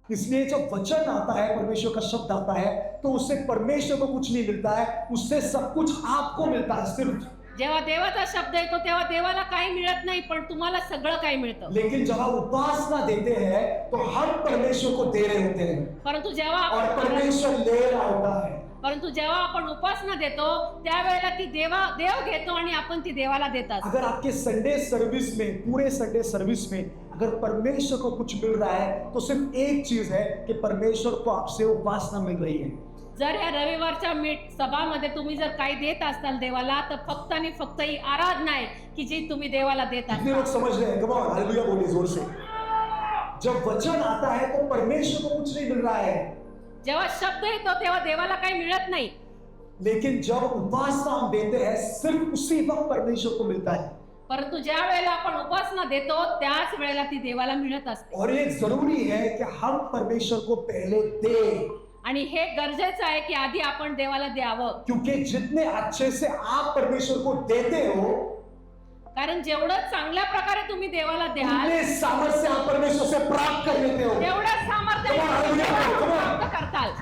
इसलिए जब वचन आता है, परमेश्वर का शब्द आता है, तो उससे परमेश्वर को कुछ नहीं मिलता है, उससे सब कुछ आपको मिलता है सिर्फ। जेव्हा देवाचा शब्द येतो तेव्हा देवाला काही मिळत नाही, पण तुम्हाला सगळं काही मिळतं. लेकिन जब आप उपासना देते हैं तो हम परमेश्वर को दे रहे होते हैं परंतु जेव्हा और आपण परमेश्वर ले रहा होता है। उपासना देतो त्यावेळेला ती देव घेतो आणि आपण ती देवाला देतात. अगर आपके संडे सर्विस में, पूरे संडे सर्विस में अगर परमेश्वर को कुछ मिल रहा है तो सिर्फ एक चीज है कि परमेश्वर को आपसे उपासना मिल रही है। जर या रविवारच्या सभामध्ये तुम्ही जर काही देत असाल देवाला, तर फक्त आणि फक्त ही आराधना आहे की जी तुम्ही देवाला देत कितने लोग आहात. समझ रहे हैं? कम ऑन, हालेलुया बोलिए जोर से। जब वचन आता है तो परमेश्वर को कुछ नहीं मिल रहा है, जेव्हा शब्द येतो तेव्हा देवाला काही मिळत नाही, लेकिन जब उपासना हम देते हैं सिर्फ उसी वक्त परमेश्वर को मिलता है। परंतु ज्या वेळेला आपण उपासना देतो त्याच वेळेला ती देवाला मिळत असते. और ये जरूरी है कि हम परमेश्वर को पहले दें, आणि हे गरजेचं आहे की आधी आपण देवाला द्यावं. क्योंकि जितने अच्छे से आप परमेश्वर को देते हो कारण जेवढं चांगल्या प्रकारे तुम्ही देवाला द्याल उतने सामर्थ्य आप परमेश्वर से प्राप्त कर लेते हो। तेवढं सामर्थ्य Come on, hallelujah, come on. प्राप्त करताल.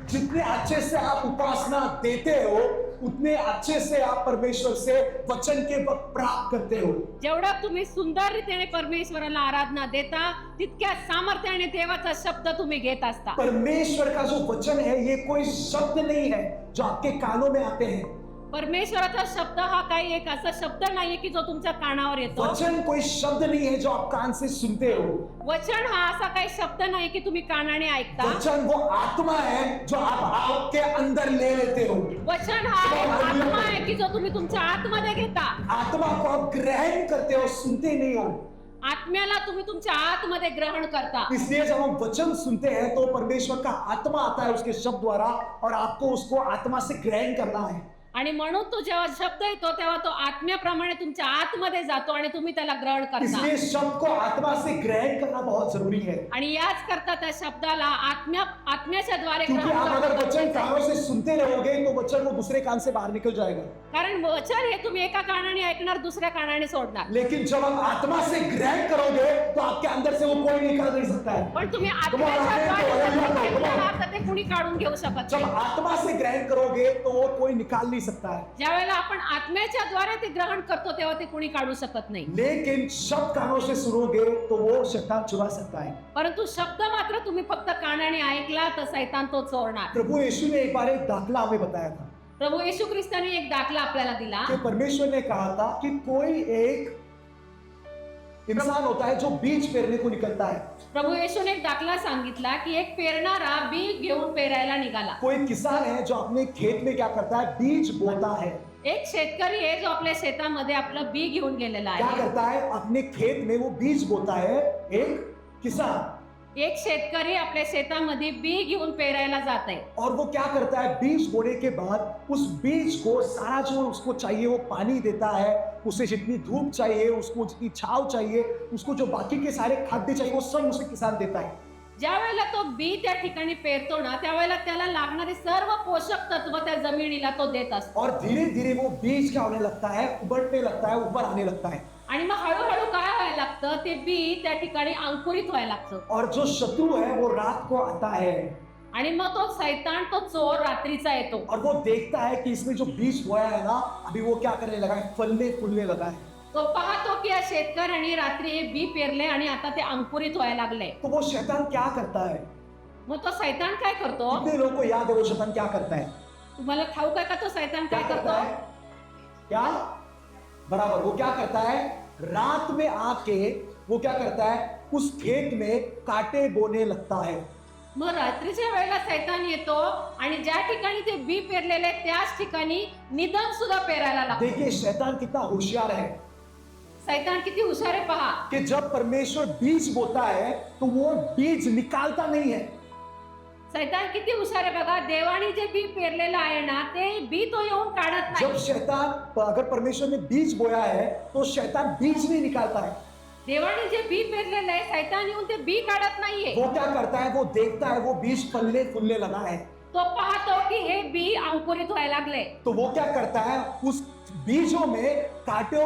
जितने अच्छे से आप उपासना देते हो उतने अच्छे से आप परमेश्वर से वचन के वक्त प्राप्त करते हो। जेवढा तुम्ही सुंदर रीतीने परमेश्वराला आराधना देता तितक्या सामर्थ्याने देवाचा शब्द तुम्ही घेत असता. परमेश्वर का जो वचन है ये कोई शब्द नहीं है जो आपके कानों में आते हैं। परमेश्वराचा शब्द हा काही एक असा शब्द नाहीये की जो तुमच्या कानावर येतो. वचन कोई शब्द नहीं है जो आप कान से सुनते हो। वचन हा असा काही शब्द नाही की तुम्ही कानाने ऐकता. वचन वो आत्मा है जो आप आपके अंदर ले लेते हो। वचन हा एक आत्मा आहे की जो तुम्ही तुमच्या आतमध्ये घेता. आत्मा को आप ग्रहण करते हो, सुनते नहीं हो। आत्म्याला तुम्ही तुमच्या आतमध्ये ग्रहण करता. इसलिए जब हम वचन सुनते हैं तो परमेश्वर का आत्मा आता है उसके शब्द द्वारा और आपको उसको आत्मा से ग्रहण करना है। आणि म्हणून तो जेव्हा शब्द येतो तेव्हा तो आत्म्याप्रमाणे तुमच्या आतमध्ये जातो आणि तुम्ही त्याला ग्रहण करता. इसलिए शब्द को आत्मा से ग्रहण करना बहुत जरूरी है, आणि याच करता त्या शब्दाला आत्म्याच्या द्वारे क्योंकि आप अगर ग्रहण वचन करणं. कानों से सुनते रहोगे तो वचन वो दूसरे कान से बाहर निकल जाएगा। कारण वचन हे तुम्ही एका कानाने ऐकणार, दुसऱ्या कानाने सोडणार. लेकिन जब आप आत्मा से ग्रहण करोगे तो आपके अंदर से वो कोई निकाल नहीं सकता है। पण तुम्ही Come on, आत्म्याच्या द्वारे जर come on, ते come on. घेतलं तर ते कुणी काढून घेऊ शकत जब नाही. आत्मा से ग्रहण करोगे तो वो कोई निकाल नहीं सकता है, ज्यावेळेला आपण आत्म्याच्या द्वारे ते ग्रहण करतो तेव्हा ते कुणी काढू शकत नाही. लेकिन शब्द कानों से सुनोगे तो वो शैतान चुरा सकता है। परंतु शब्द मात्र तुम्ही फक्त कानाने ऐकला तर शैतान तो चोरणार. प्रभु यीशु ने एक बार एक दाखला हमें बताया था प्रभू येशू ख्रिस्ताने एक दाखला आपल्याला दिला कि परमेश्वर ने कहा था कि कोई एक इंसान होता है जो बीज पेरने को निकलता है। प्रभू येशूने एक दाखला सांगितला की एक पेरणारा बी घेऊन पेरायला निघाला. कोई किसान है जो अपने खेत में क्या करता है, बीज बोता है। एक शेतकरी आहे जो आपल्या शेतामध्ये आपलं बी घेऊन गेलेला क्या आहे. करता है, अपने खेत में वो बीज बोता है एक किसान, एक शेतकरी आपल्या शेतामध्ये बी घेऊन पेरायला जात आहे. और वो क्या करता है, बीज बोने के बाद उस बीज को सारा जो उसको चाहिए वो पानी देता है, उसे जितनी धूप चाहिए, उसको जितनी छाव चाहिए, उसको जो बाकी के सारे खाद्य चाहिए वो सब उसे किसान देता है। ज्या वेळेला तो बी त्या ठिकाणी पेरतो ना त्यावेळेला त्याला लागणारे सर्व पोषक तत्व त्या जमिनीला तो देत असतो. और धीरे धीरे वो बीज क्या होने लगता है, उबड़ने लगता है, ऊपर आने लगता है। आणि मग हळूहळू काय व्हायला लागतं, ते बी त्या ठिकाणी अंकुरित व्हायला लागतं. और जो शत्रु है वो रात को आता है आणि मग तो शैतान, तो चोर रात्रीचा येतो और वो देखता है कि इसमें जो बीज बोया है ना, अभी वो क्या करने लगा है, फलने फूलने लगा है। तो पाहतो की या शेतकऱ्याने रात्री हे बी पेरले आणि आता ते अंकुरित व्हायला लागले. तो वो शैतान क्या करता है, मग तो शैतान काय करतो, कितने लोगों को याद है वो शैतान क्या करता है? तुम्हाला ठाऊक आहे का तो शैतान क्या काय करता करतो? है, क्या बराबर, वो क्या करता है, रात में आके वो क्या करता है, उस खेत में कांटे बोने लगता है। मग रात्रीच्या वेळेला शैतान येतो आणि ज्या ठिकाणी ते बी पेरलेले त्याच ठिकाणी निधन सुद्धा पेरायला लागतो. देखिए शैतान कितना होशियार है शैतान किती हुशार आहे पहा. कि जब परमेश्वर बीज बोता है तो वो बीज निकालता नहीं है, शैतान किती हुशार आहे बघा. देवाने जे बी पेरलेलं आहे ना ते बी तो येऊन काढत जब नाही. शैतान, अगर परमेश्वर ने बीज बोया है तो शैतान बीज नहीं निकालता है। देवाने जे बी पेरलेलं आहे शैतान येऊन ते बी काढत नाहीये. वो क्या करता है, वो देखता है वो बीज फलने फूलने लगा है, तो पाहतो की हे बी अंकुरित व्हायला लागले. तो वो क्या करता है, उस बीजों में काटे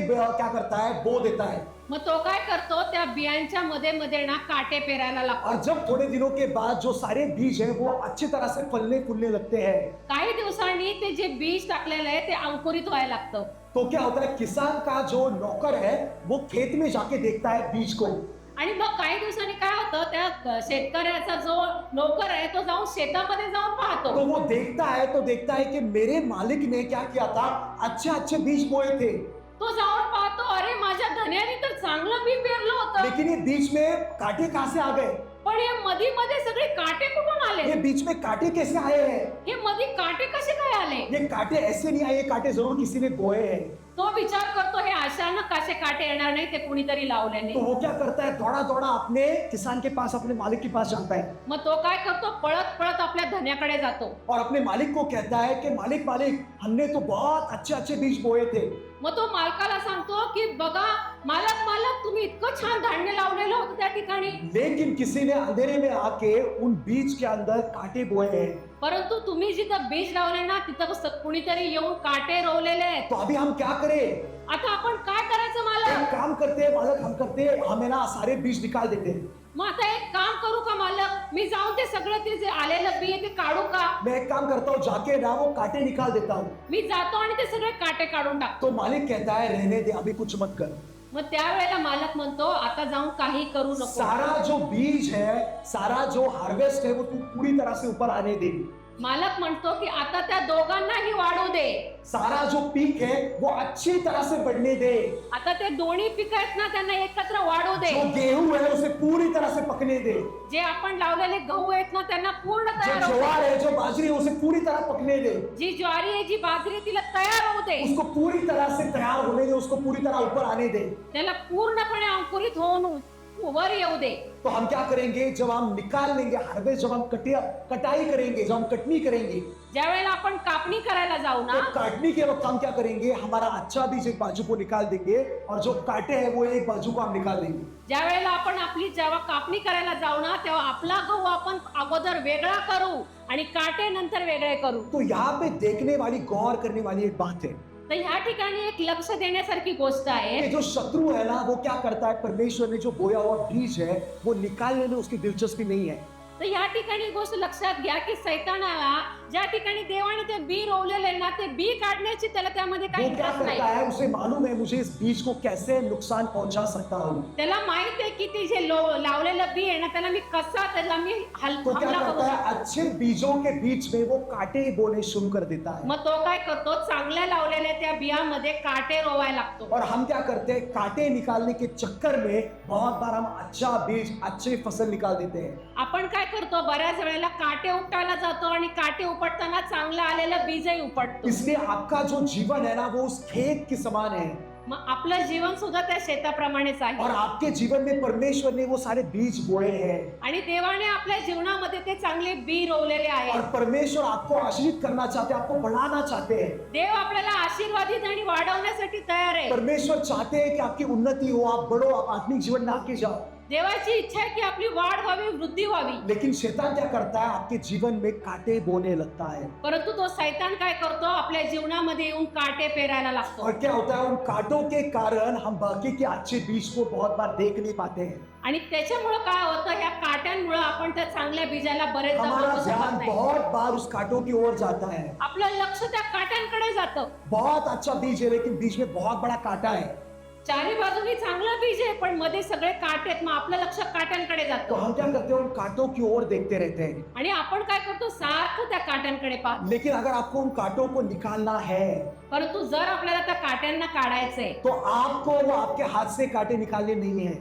क्या करता है, बो देता है। मग तो काय करतो, त्या बियांच्या मध्ये मध्ये ना काटे पेरायला लागतो. और जब थोड़े दिनों के बाद जो सारे बीज हैं वो अच्छी तरह से फलने फूलने लगते हैं, काही दिवसांनी ते जे बीज टाकलेलं आहे ते अंकुरित व्हायला लागतं. तो क्या होता है, किसान का जो नौकर है वो खेत में जाके देखता है बीज को। आणि मग काही दिवसांनी काय होतं, त्या शेतकऱ्याचा जो नोकर आहे तो जाऊन शेतामध्ये जाऊन पाहतो. तो वो देखता है कि मेरे मालिक ने क्या किया था, अच्छे अच्छे बीज बोए थे, तो जाऊन पाहतो, अरे माझ्या धन्याने तर चांगलं बी पेरलं होतं, लेकिन ये बीच में कांटे कहां से आ गए, पण हे मधी मध्ये सगळे काटे कुठून आले, ये बीच में कांटे कैसे आए हैं, हे मधी काटे कसे काय आले. ये कांटे ऐसे नहीं आए, ये कांटे जरूर किसी ने बोए हैं। तो विचार करतो, हे अचानक कसे काटे येणार नाही, ते कुणीतरी लावल्याने. तो वो क्या करता है, दौड़ा दौड़ा अपने किसान के पास, अपने मालिक के पास जाता है मग तो काय करतो, पळत पळत आपल्या धन्याकडे जातो. और अपने मालिक को कहता है कि मालिक मालिक, हमने तो बहुत अच्छे अच्छे बीज बोए थे, मग तो मालकाला सांगतो की बघा मालक मालक, तुम्ही इतकं छान धान्य लावलेलं होतं त्या ठिकाणी, लेकिन किसी ने अंधेरे में आके उन बीज के अंदर कांटे बोए हैं। परंतु तुम्ही जिथं बीज लावले ना तिथं कुणीतरी येऊन काटे रोवलेले आहेत. तो अभी हम क्या करें, आता आपण काय करायचं मालक. एक काम करते हैं मालक, हम करते हैं, हमें ना सारे बीज निकाल देते हैं। मग आता एक काम करू का मालक, मी जाऊन ते सगळं ते जे आलेलं बी आहे ते काढू का. मैं एक काम करता हूँ, जाके ना वो कांटे निकाल देता हूँ। मी जातो आणि ते सगळे काटे काढून टाकतो. तो मालिक कहता है रहने दे, अभी कुछ मत कर। मग त्यावेळेला मालक म्हणतो, आता जाऊन काही करू नको. सारा जो बीज है, सारा जो हार्वेस्ट है वो तू पूरी तरह से ऊपर आने दे। मालक म्हणतो की आता त्या दोघांनाही वाढू दे, सारा जो पीक है वो अच्छी तरह से बढ़ने दे। आता ते दोन्ही पिकं आहेत ना त्यांना एकत्र वाढू दे. जो गेहूं है उसे पूरी तरह से पकने दे। जे आपण लावलेले गहू आहेत ना त्यांना पूर्ण जो तयार होऊ ज्वार दे. है, जो बाजरी है, उसे पूरी तरह पकने दे। जी ज्वारी आहे जी बाजरी आहे, तिला तयार होऊ दे. उसको पूरी तरह से तैयार होने दे, उसको पूरी तरह ऊपर आने दे। त्याला पूर्णपणे अंकुरित होऊन वर येऊ दे. तो हम क्या करेंगे, जब हम निकाल लेंगे हार्वेस्ट, जब हम कटाई करेंगे, जब हम कटनी करेंगे, ज्या वेळेला आपण कापणी करायला जाऊ ना, तो काटने के वक्त हम क्या करेंगे, हमारा अच्छा बीज एक बाजू को निकाल देंगे और जो कांटे हैं वो एक बाजू को हम निकाल देंगे। ज्या वेळेला आपण आपली जेव्हा कापणी करायला जाऊ ना, तेव्हा आपला गहू आपण अगोदर वेगळा करू आणि काटे नंतर वेगळे करू. तो यहाँ पे देखने वाली, गौर करने वाली एक बात है, तर ह्या ठिकाणी एक लक्ष देण्यासारखी गोष्ट आहे. कि जो शत्रु है ना वो क्या करता है, परमेश्वर ने जो बोया हुआ बीज है वो निकालने में उसकी दिलचस्पी नहीं है। तर या ठिकाणी गोष्ट लक्षात घ्या की सैतानाला ज्या ठिकाणी देवाने ते बी रोवलेले ना, ते बी काढण्याची त्याला त्यामध्ये काही वो क्या इंटरेस्ट करता नाही. है, उसे मालूम है मुझे इस बीज को कैसे नुकसान पहुंचा सकता हूँ। त्याला माहित आहे की ते जे लावलेलं बी आहे ना, त्याला मी कसा त्याला मी तो क्या हमला करू करता है, शकतो. अच्छे बीजों के बीच में वो कांटे बोने शुरू कर देता है। मग तो काय करतो, चांगल्या लावलेल्या त्या बियामध्ये काटे रोवायला लागतो. और हम क्या करते हैं, कांटे निकालने के चक्कर में बहुत बार हम अच्छा बीज, अच्छी फसल निकाल देते हैं। आपण काय करतो, बऱ्याच वेळेला काटे उपटायला जातो आणि काटे उपटताना चांगलं आलेलं बीजही उपटतो. इसलिए आपका जो जीवन है ना वो उस खेत के समान है, मग आपलं जीवन सुद्धा त्या शेताप्रमाणेच आहे. और आपके जीवन में परमेश्वर ने वो सारे बीज बोए हैं, आणि देवाने आपल्या जीवनामध्ये ते चांगले बी रोवलेले और आहेत. परमेश्वर आपको आशीषित करना चाहते हैं, आपको बढ़ाना चाहते हैं। देव आपल्याला आशीर्वादित आणि वाढवण्यासाठी तयार आहे. परमेश्वर चाहते हैं कि आपकी उन्नति हो, आप बढ़ो, आप आत्मिक जीवन में आगे जाओ। देवाची इच्छा आहे की आपली वाढ व्हावी, वृद्धी व्हावी. लेकिन शैतान क्या करता है, आपके जीवन में कांटे बोने लगता है। परंतु तो शैतान काय करतो, आपल्या जीवनामध्ये येऊन काटे पेरायला लागतो. और क्या होता है, उन कांटों के कारण हम बाकी के अच्छे बीज को बहुत बार देख नहीं पाते हैं। आणि त्याच्यामुळे काय होतं, या काट्यांमुळे आपण त्या चांगल्या बीजाला बरेचदा हमारा बघू शकत ध्यान नाही. बहुत बार उस कांटों की ओर जाता है। आपलं लक्ष त्या काट्यांकडे जातं. बहुत अच्छा बीज है लेकिन बीच में बहुत बड़ा कांटा है, चारी बाजूनी चांगलं बीज आहे पण मध्ये सगळे काटे आहेत. मग आपलं लक्ष काट्यांकडे तो जातं हम क्या करते हैं, उन कांटों की ओर देखते रहते हैं। आणि आपण काय करतो, सारखं त्या काट्यांकडे पाहतो. लेकिन अगर आपको उन कांटों को निकालना है परंतु जर आपल्याला त्या काट्यांना काढायचंय, तो आपको वो आपके हाथ से कांटे निकालने नहीं है।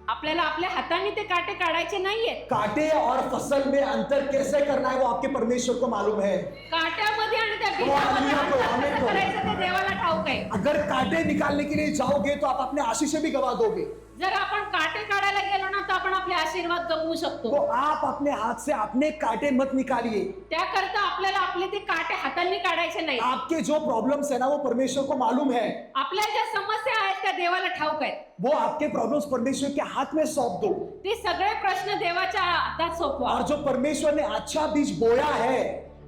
आपल्याला आपल्या हाताने ते काटे काढायचे नाहीयेत. कांटे और फसल में अंतर कैसे करना है वो आपके परमेश्वर को मालूम है। काट्यामध्ये आणि त्या बीजामध्ये अंतर कसं करायचं ते देवाला ठाऊक आहे. अगर कांटे निकालने के लिए जाओगे तो आप अपने आशीष भी गवा दोगे। जर आपण काटे काढायला गेलो ना तर आपण आपले आशीर्वाद गमवू तो शकतो. आप अपने हाथ से अपने कांटे मत निकालिए। त्याकरता आपल्याला आपले ते काटे हातांनी काढायचे नाही. आपके जो प्रॉब्लम्स है ना वो परमेश्वर को मालूम है। आपल्या ज्या समस्या आहेत त्या देवाला ठाऊक आहेत. वो आपके प्रॉब्लम्स परमेश्वर के हाथ में सौंप दो, ते सगळे प्रश्न देवाच्या हातात सोपवा. और जो परमेश्वर ने अच्छा बीज बोया है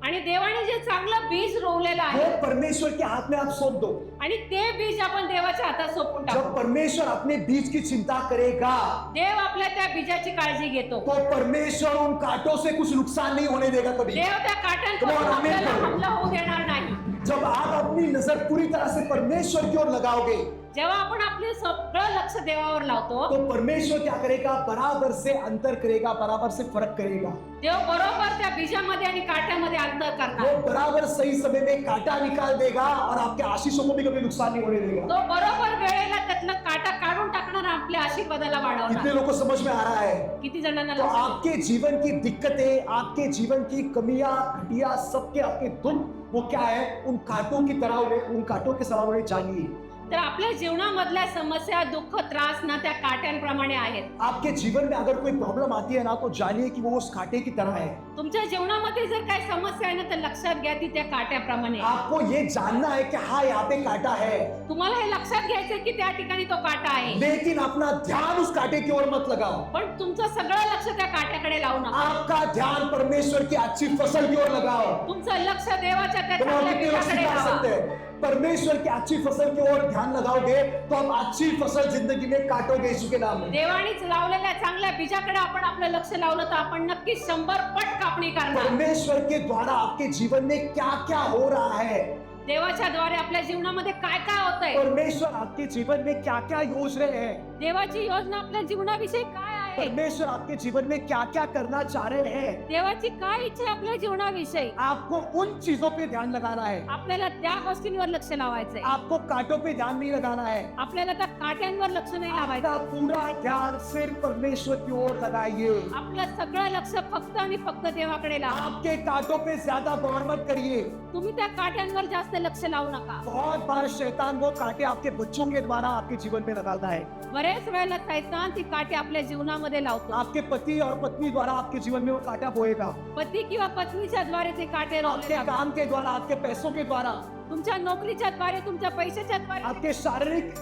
आणि देवाने जे चांगलं बीज रोवलेलं वो आहे परमेश्वर के हाथ में आप सौंप दो। आणि ते बीज आपण देवाच्या हातात सोपून जब टाकू। परमेश्वर अपने बीज की चिंता करेगा देव आपल्या त्या बीजाची काळजी घेतो। तो परमेश्वर उन कांटों से कुछ नुकसान नहीं होने देगा कभी। देव त्या काट्यांपासून Come on, amen. आपल्याला हमला होऊ देणार नाही। जब आप अपनी नजर पूरी तरह से परमेश्वर की ओर लगाओगे जेव्हा आपण आपले सगळं लक्ष देवावर लावतो तो परमेश्वर क्या करेगा, बराबर से अंतर करेगा, बराबर से फर्क करेगा। देव बरोबर त्या बीजामध्ये आणि काट्यामध्ये अंतर वो करणार। बराबर सही समय में कांटा निकाल देगा और आपके आशीषों को भी कभी नुकसान नहीं होने देगा। तो बरोबर वेळेला त्यातलं काटा काढून टाकणार, आपल्या आशीर्वादाला कितने वाढवणार। लोगों को समझ में आ रहा है? किती जणांना तो लक्षात येतं? आपके जीवन की दिक्कतें, आपके जीवन की कमियां, घटिया, सबके आपके दुख वो क्या है, उन कांटों की तरह उन्हें, उन कांटों के समान उन्हें जानिए। तर आपल्या जीवनामधल्या समस्या, दुःख, त्रास ना त्या काट्यांप्रमाणे आहेत। आपके जीवन में अगर कोई प्रॉब्लम आती है ना तो जानिए कि वो उस कांटे की तरह है। तुमच्या जीवनामध्ये जर काही समस्या आहे ना तर लक्षात घ्या ती त्या काट्याप्रमाणे आहे। आपको ये जानना है कि हाँ यहाँ पे कांटा है, तुम्हाला हे लक्षात घ्यायचंय की त्या ठिकाणी तो काटा आहे, लेकिन अपना ध्यान उस कांटे की ओर मत लगाओ। पण तुमचं सगळं लक्ष त्या काट्याकडे लावू नका। आपका ध्यान परमेश्वर की अच्छी फसल की ओर लगाओ। तुमचं लक्ष देवाच्या त्या तुम और चांगल्या कितने लोग बीजाकडे सिखा सकते लावा। हैं? परमेश्वर की अच्छी फसल की ओर ध्यान लगाओगे तो आप अच्छी फसल जिंदगी में काटोगे यीशु के नाम में। देवानीच लावलेल्या चांगल्या बीजाकडे आपण आपलं लक्ष लावलं तर आपण नक्कीच 100 पट कापणी करणार। परमेश्वर के द्वारा आपके जीवन में क्या क्या हो रहा है, देवाच्या द्वारे आपल्या जीवनामध्ये काय काय होतंय, परमेश्वर आपके जीवन में क्या क्या योजना है, देवाची योजना आपल्या जीवनाविषयी काय आहे, परमेश्वर आपके जीवन में क्या क्या करना चाह रहे हैं, देवाची काय इच्छा आहे आपल्या जीवनाविषयी, आपको उन चीजों पे ध्यान लगाना है। आपल्याला त्या गोष्टींवर लक्ष लावायचंय। आपको कांटों पे ध्यान नहीं लगाना है। आपल्याला त्या काट्यांवर लक्ष नाही लावायचं। आपका पूरा ध्यान सिर्फ परमेश्वर की ओर लगाइए। आपलं सगळं लक्ष फक्त आणि फक्त देवाकडे लावा। आपके कांटों पे ज्यादा गौर मत करिए। तुम्ही त्या काट्यांवर जास्त लक्ष लावू नका। बहुत बार शैतान वो कांटे आपके बच्चों के द्वारा आपके जीवन में लगाता है। बरेच वेळेला शैतान ती काटे आपल्या जीवनामध्ये लावतो। आपके पति और पत्नी द्वारा आपके जीवन में वो कांटा बोएगा। पती किंवा पत्नीच्या द्वारे ते काटे रोवले आपके जातात। काम के द्वारा, आपके पैसों के द्वारा, तुमच्या नोकरीच्या द्वारे, तुमच्या पैशाच्या द्वारे, आपके शारीरिक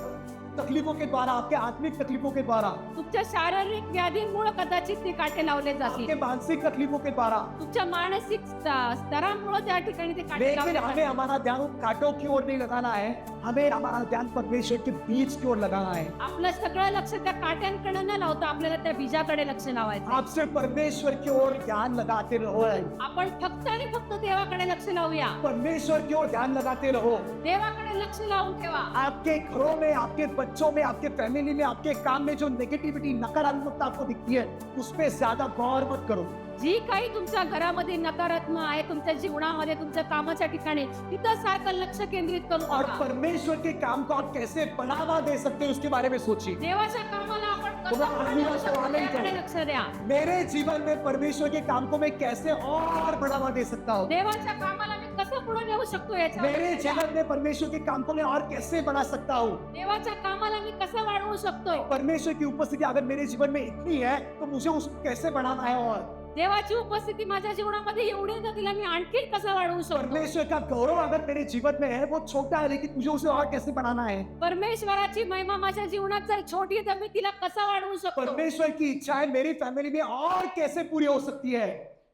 तकलीफों के द्वारा, आपके आत्मिक तकलीफों के द्वारा, तुमच्या शारीरिक व्याधींमुळे कदाचित ते काटे लावले आपके जातील। मानसिक तकलीफों के द्वारा। तुमच्या मानसिक स्तरामुळे त्या ठिकाणी ते काटे लेकिन लावले हमें जातील। हमारा ध्यान उन कांटों की ओर नहीं लगाना है, हमें हमारा ध्यान परमेश्वर के बीज की ओर लगाना है। आपलं सगळं लक्ष त्या काट्यांकडे न लावता आपल्याला त्या बीजाकडे लक्ष लावायचं। आप सिर्फ परमेश्वर की ओर ध्यान लगाते रहो। आपण फक्त आणि फक्त देवाकडे लक्ष लावूया। परमेश्वर की ओर ध्यान लगाते रहो। देवाकडे लक्ष लावून ठेवा। आपके घरों में, आपके बच्चों में, आपके फैमिली में, आपके काम में जो नेगेटिविटी, नकारात्मकता आपको दिखती है उस पे ज्यादा गौर मत करो। जी काही तुमच्या घरामध्ये नकारात्मक आहे, तुमच्या जीवनामध्ये, तुमच्या कामाच्या ठिकाणी, तिथं सारखं लक्ष केंद्रित करू और नका। परमेश्वर के काम को आप कैसे बढ़ावा दे सकते हैं उसके बारे में सोचिए। देवाच्या कामाला आपण कसं तुम्हाला पुढे आत्मीय नेऊ शकतो आनंद याकडे करो। लक्ष द्या। मेरे जीवन में परमेश्वर के काम को मैं कैसे और बढ़ावा दे सकता हूँ, देवाच्या कामाला मी कसं पुढे नेऊ शकतो याच्यावर मेरे लक्ष द्या। जीवन में परमेश्वर के काम को मैं और कैसे बढ़ा सकता हूँ। देवाच्या कामाला मी कसं वाढवू शकतो। परमेश्वर की उपस्थिति अगर मेरे जीवन में इतनी है तो मुझे उसको कैसे बढ़ाना है। और देवाची उपस्थिती माझ्या जीवनामध्ये एवढी आहे, तिला मी आणखी कसं वाढवू शकतो। परमेश्वर का गौरव अगर मेरे जीवन में है वो छोटा है, लेकिन मुझे उसे और कैसे बढ़ाना है। परमेश्वराची महिमा माझ्या जीवनात जर छोटी आहे तर मी तिला कसं वाढवू शकतो। परमेश्वर की इच्छाएं मेरी फैमिली में और कैसे पूरी हो सकती है।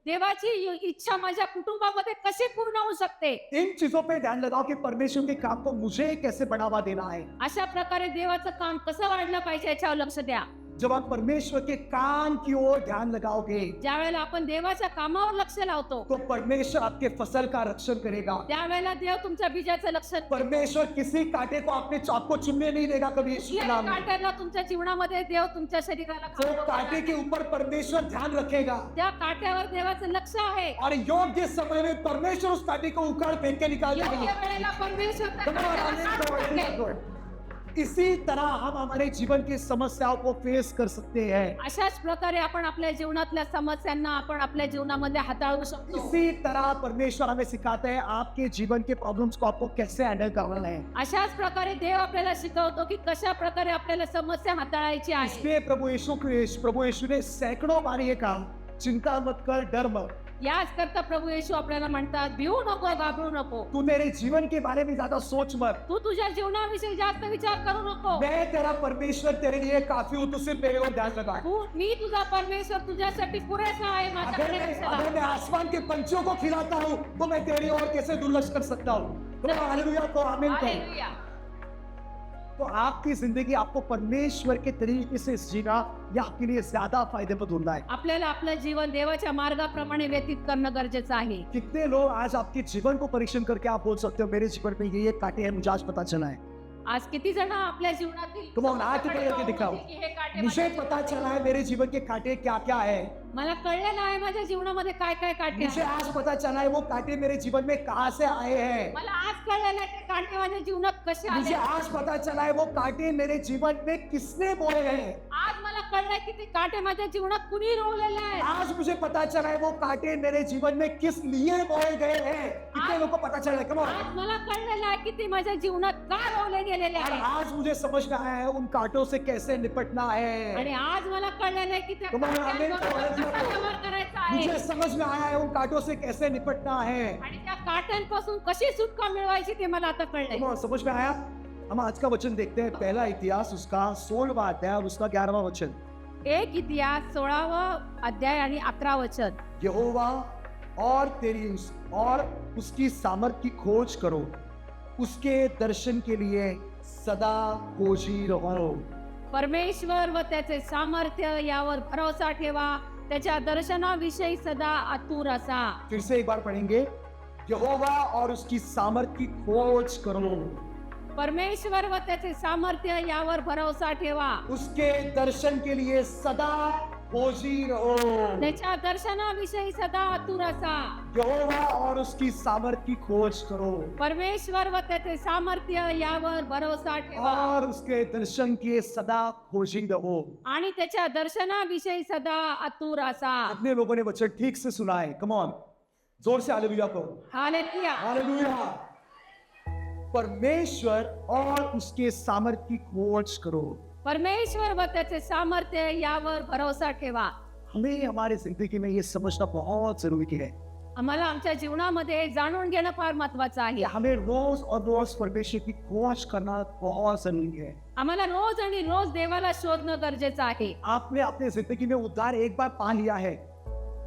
देवाची इच्छा माझ्या कुटुंबामध्ये कशी पूर्ण होऊ शकते। इन चीजों पे ध्यान लगाओ कि परमेश्वर के काम को मुझे कैसे बढ़ावा देना है। अशा प्रकारे देवाचं काम कसं वाढलं पाहिजे याच्यावर लक्ष द्या। जब आप परमेश्वर के काम की ओर ध्यान लगाओगे ज्या वेळेला आपण देवाच्या कामावर लक्ष लावतो तो परमेश्वर आपके फसल का रक्षण करेगा। त्यावेळेला देव तुमच्या बीजाचं लक्ष परमेश्वर किसी कांटे को अपने चाप को चुनने नहीं देगा कभी यीशु के नाम में। काट्याला तुमच्या जीवनामध्ये देव तुमच्या शरीराला वो खाऊ कांटे के ऊपर परमेश्वर ध्यान रखेगा त्या काट्यावर देवाचं लक्ष आहे। और योग्य समय में परमेश्वर उस कांटे को उखाड़ फेंक के निकाल योग्य देगा। वेळेला परमेश्वर त्या Come on, काट्याला amen, काढून Lord, टाकेल। Lord. इसी तरह हम हमारे जीवन की समस्याओं को फेस कर सकते हैं। अशाच प्रकारे आपण आपल्या जीवनातल्या समस्यांना आपण आपल्या जीवनामध्ये हाताळू शकतो। इसी तरह परमेश्वर हमें सिखाते हैं आपके जीवन के प्रॉब्लम्स को आपको कैसे हैंडल करना है। अशाच प्रकारे देव आपल्याला शिकवतो की कशा प्रकारे आपल्याला समस्या हाताळायची आहे। इसलिए प्रभु यीशु ने सैकड़ों बार ये कहा, चिंता मत कर, डर मत। याच करता प्रभू येशू आपल्याला म्हणतात भिवू नको, घाबरू नको. तू मेरे जीवन के बारे में ज्यादा सोच मत. तू तुझ्या जीवनाविषयी जास्त विचार करू नको. मैं तेरा परमेश्वर तेरे लिए काफी हूँ. तू सिर्फ मेरे और ध्यान लगा. मी तुझा परमेश्वर तुझ्यासाठी पुरेसा आहे. माझ्याकडे लक्ष अगर लाव. मैं आसमान के पंछियों को खिलाता हूँ तो मैं तेरी और कैसे दुर्लक्ष कर सकता हूँ. हालेलुया को आमीन कहो. हालेलुया. तो आपकी जिंदगी आपको परमेश्वर के तरीके से जीना ये आपके लिए ज्यादा फायदेमंद होना है. आपल्याला आपलं जीवन देवाच्या मार्गाप्रमाणे व्यतीत करणं गरजेचं आहे. कितने लोग आज आपके जीवन को परीक्षण करके आप बोल सकते हो मेरे जीवन में ये कांटे हैं, मुझे आज पता चला है. आज किती जण आपल्या जीवनातील Come on, हाथ ऊपर करके दिखाओ. की हे काटे मुझे माझ्या पता जीवनात चला है मेरे जीवन के कांटे क्या क्या है. मला कळलेलं आहे माझ्या जीवनामध्ये काय काय काटे मुझे आहेत. आज पता चला है वो कांटे मेरे जीवन में कहाँ से आए हैं. मला आज कळलेलं आहे ते काटे माझ्या जीवनात कसे मुझे आले. आज पता चला है वो कांटे मेरे जीवन में किसने बोए हैं. आज मला कळलंय की ते काटे माझ्या जीवनात कुणी रोवलेले आहेत. आज मुझे पता चला है वो कांटे मेरे जीवन में किस लिए बोए गए हैं. कितने लोगों को पता चला है. Come on. आज मला कळलेलं आहे की ते माझ्या जीवनात का रोवले गेलेले और आहेत. आज मुझे समझ में आया है उन कांटों से कैसे निपटना है. आणि आज मला कळलेलं आहे की त्या Come on, amen. काट्यांबरोबर कसा व्यवहार करायचा आहे. मुझे समझ में आया है उन कांटों से कैसे निपटना है. आणि त्या काट्यांपासून कशी सुटका मिळवायची ते मला आता कळलंय. Come on, समझ में आया. हम आज का वचन देखते हैं. पहला इतिहास उसका 16वां अध्याय और उसका 11वां वचन. एक इतिहास 16वा अध्याय आणि 11 वचन. यहोवा और उसकी सामर्थ की खोज करो, उसके दर्शन के लिए सदा खोजी रहो. परमेश्वर व त्याचे सामर्थ्य यावर भरोसा ठेवा, त्याच्या दर्शनाविषयी सदा आतुर असा. फिर से एक बार पढ़ेंगे. यहोवा और उसकी सामर्थ की खोज करो, परमेश्वर व त्याचे सामर्थ्य यावर भरोसा ठेवा, उसके दर्शन के लिए सदा खोजी रहो. त्याच्या दर्शनाविषयी सदा आतुर असा. यहोवा और उसकी सामर्थ की खोज करो परमेश्वर व त्याचे सामर्थ्य यावर भरोसा ठेवा और उसके दर्शन के सदा खोजी रहो. आणि त्याच्या दर्शनाविषयी सदा आतुर असा. अपने लोगों ने वचन ठीक से सुना है. कम ऑन, जोर से हालेलुया कहो. हालेलुया. हालेलुया. परमेश्वर और उसके सामर्थ की खोज करो. परमेश्वर व त्याचे सामर्थ्य यावर भरोसा ठेवा. हमें हमारे जिंदगी में ये समझना बहुत जरूरी है. आम्हाला आमच्या जीवनामध्ये जाणून घेणं फार महत्वाचं आहे. हमें रोज और रोज परमेश्वर की खोज करना बहुत जरूरी है. आम्हाला रोज आणि रोज देवाला शोधणं गरजेचं आहे. आपने अपने जिंदगी में उद्धार एक बार पा लिया है.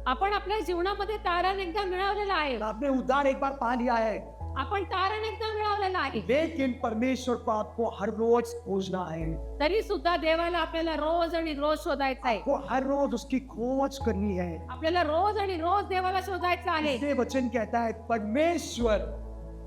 आपण आपल्या जीवनामध्ये तारण एकदा मिळवलेला आहे. आपने उद्धार एक बार पा लिया है. आपण तारण एकदा मिळवलेला आहे. लेकिन परमेश्वर को आपको हर रोज खोजना है. तरी सुद्धा देवाला आपल्याला रोज आणि रोज शोधायचं आहे. आपको हर रोज उसकी खोज करनी है. आपल्याला रोज आणि रोज देवाला शोधायचं आहे. इसलिए वचन कहता है परमेश्वर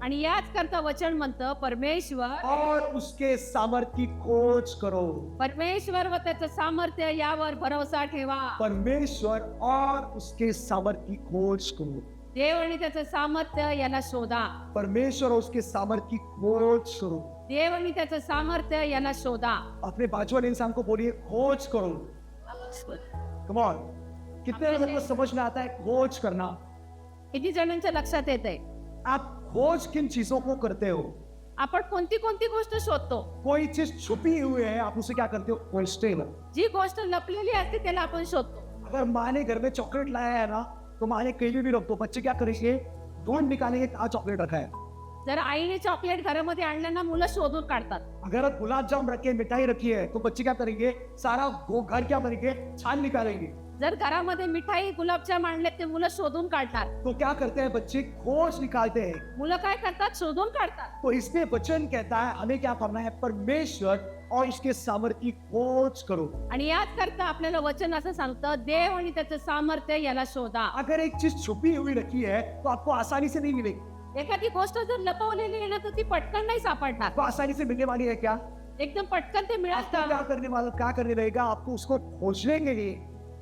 आणि याच करता वचन म्हणतं परमेश्वर और उसके सामर्थ की खोज करो. परमेश्वर व त्याचं सामर्थ्य यावर भरोसा ठेवा. परमेश्वर और उसके सामर्थ की खोज करो. देव आणि त्याचं सामर्थ्य याला शोधा. परमेश्वर और उसके सामर्थ की खोज करो. देव आणि त्याचं सामर्थ्य याला शोधा. अपने बाजू वाले इंसान को बोलिए खोज करो. Come on. कितने लोगों को समझ में आता है खोज करना. किती जणांच्या लक्षात येते आप खोज किन चीजों को करते हो. आपण कोणती कोणती गोष्ट शोधतो. कोई चीज छुपी हुई है आप उसे क्या करते हो खोजते हो. जी गोष्ट लपलेली असते त्याला आपण शोधतो. अगर माँ ने घर में चॉकलेट लाया है ना तो माँ ने कहीं भी रख दो. बच्चे क्या करेंगे ढूंढ निकालेंगे कहाँ चॉकलेट रखा है. जर आईने चॉकलेट घरामध्ये आणलं ना मुलं शोधून काढतात. अगर गुलाब जामुन रखे मिठाई रखी है तो बच्चे क्या करेंगे सारा घर क्या करेंगे छान निकालेंगे. जर घरामध्ये मिठाई गुलाबजाम आणले ते मुलं शोधून काढतात. तो क्या करते हैं बच्चे खोज निकालते हैं. मुलं काय करतात शोधून काढतात. तो इसमें वचन कहता है हमें क्या करना है परमेश्वर और इसके सामर्थ्य की खोज करो. आणि याच करता आपल्याला वचन असं सांगतं देव आणि त्याचं सामर्थ्य याला शोधा. अगर एक चीज छुपी हुई रखी है तो आपको आसानी से नहीं मिलेगी. एखादी गोष्ट जर लपवलेली आहे ना तर ती पटकन नाही सापडणार. तो आसानी से मिलने वाली है क्या. एकदम पटकन ते मिळत आपको क्या करने रहेगा आपको उसको खोजने के लिए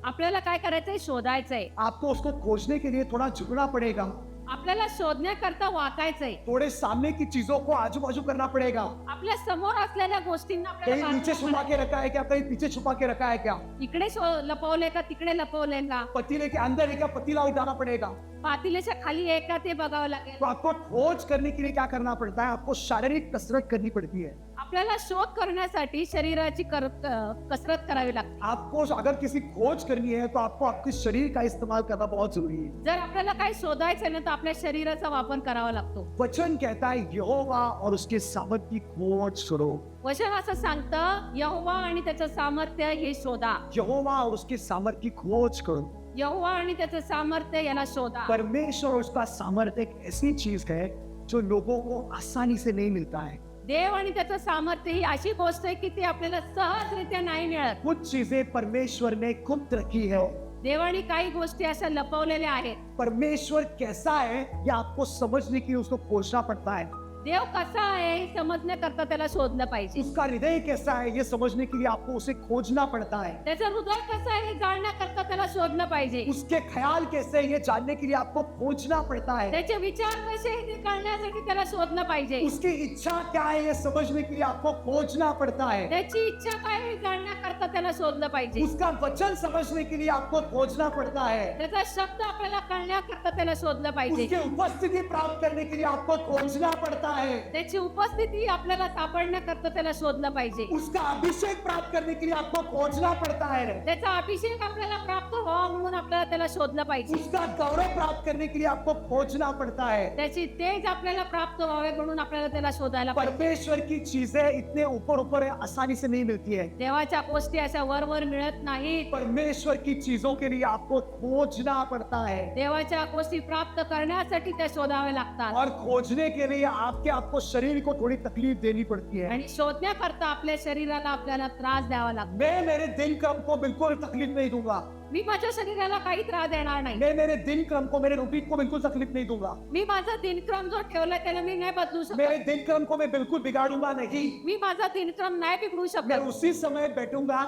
आपल्याला काय करायचंय शोधायचंय. आपको उसको खोजने के लिए थोड़ा झुकना पड़ेगा. आपल्याला शोधण्याकरता वाकायचंय. थोड़े सामने की चीजों को आजू बाजू करना पड़ेगा. आपल्या समोर असलेल्या गोष्टींना कहीं आपल्याला नीचे छुपा के रखा है क्या कहीं पीछे छुपा के रखा है क्या. इकडे लपवले का तिकडे लपवले का. पतीले के अंदर है क्या पतीला उठाना पड़ेगा. पातेल्याच्या खाली आहे का ते बघावं लागेल. तो आपको खोज करने के लिए क्या करना पड़ता है आपको शारीरिक कसरत करनी पड़ती है. आपल्याला शोध करण्यासाठी शरीराची कसरत करावी लागते. आपको अगर किसी खोज करनी है तो आपको आपके शरीर का इस्तेमाल करना बहुत जरूरी है. जर आपल्याला काही शोधायचं ना तर आपल्या शरीराचा वापर करावा लागतो. वचन कहता है यहोवा और उसके सामर्थ की खोज करो. वचन असं सांगतं यहोवा आणि त्याचं सामर्थ्य हे शोधा. यहोवा और उसके सामर्थ की खोज करो. यहोवा आणि त्याचं सामर्थ्य याला शोधा. परमेश्वर और उसका सामर्थ्य एक ऐसी चीज है जो लोगों को आसानी से नहीं मिलता है. देव आणि त्याचं सामर्थ्य ही अशी गोष्ट आहे की ती आपल्याला सहजरित्या नाही मिळत. कुछ चीजें परमेश्वर ने गुप्त रखी है. देवाने काही गोष्टी अशा लपवलेल्या आहेत. परमेश्वर कैसा है ये आपको समझने के लिए उसको खोजना पड़ता है. देव कसा आहे हे समजण्याकरता त्याला शोधलं पाहिजे. उसका हृदय कैसा है ये समझने के लिए आपको उसे खोजना पड़ता है. त्याचं हृदय कसं आहे हे जाणण्याकरता त्याला शोधलं पाहिजे. उसके ख्याल कैसे है ये जानने के लिए आपको खोजना पड़ता है. त्याचे विचार कसे आहेत हे कळण्यासाठी त्याला शोधलं पाहिजे. उसकी इच्छा क्या है ये समझने के लिए आपको खोजना पड़ता है. त्याची इच्छा काय आहे हे जाणण्याकरता त्याला शोधलं पाहिजे. उसका वचन समझने के लिए आपको खोजना पड़ता है. त्याचा शब्द आपल्याला कळण्याकरता त्याला शोधलं पाहिजे. उसकी उपस्थिति प्राप्त करने के लिए आपको खोजना पड़ता है. त्याची उपस्थिती आपल्याला सापडण्याकरता त्याला शोधलं पाहिजे. उसका अभिषेक प्राप्त करने के लिए आपको खोजना पड़ता है. त्याचा अभिषेक आपल्याला प्राप्त व्हावा म्हणून आपल्याला त्याला शोधलं पाहिजे. उसका गौरव प्राप्त करने के लिए आपको खोजना पड़ता है. त्याची तेज आपल्याला प्राप्त व्हावे म्हणून आपल्याला त्याला शोधायला पाहिजे. परमेश्वर की चीजें इतने ऊपर आसानी से नहीं मिलती है. देवाच्या गोष्टी अशा वर मिळत नाहीत. परमेश्वर की चीजों के लिए आपको खोजना पड़ता है. देवाच्या गोष्टी प्राप्त करण्यासाठी त्या शोधाव्या लागतात. और खोजने के लिए आपको शरीर को थोड़ी तकलीफ देनी पड़ती है. आणि शोधण्याकरता आपल्या शरीराला आपल्याला त्रास द्यावा लागतो. मैं मेरे दिनक्रम को बिल्कुल तकलीफ नहीं दूंगा. मी माझ्या शरीराला काही त्रास देणार नाही. मैं मेरे दिनक्रम को मेरे रूटीन को बिल्कुल तकलीफ नहीं दूंगा. मी माझा दिनक्रम जो ठेवला त्याला मी नाही बदलू मेरे शकत. दिनक्रम को मैं बिल्कुल बिगाड़ूंगा नहीं. मी माझा दिनक्रम नाही बिघडू मैं शकत. उसी समय बैठूंगा,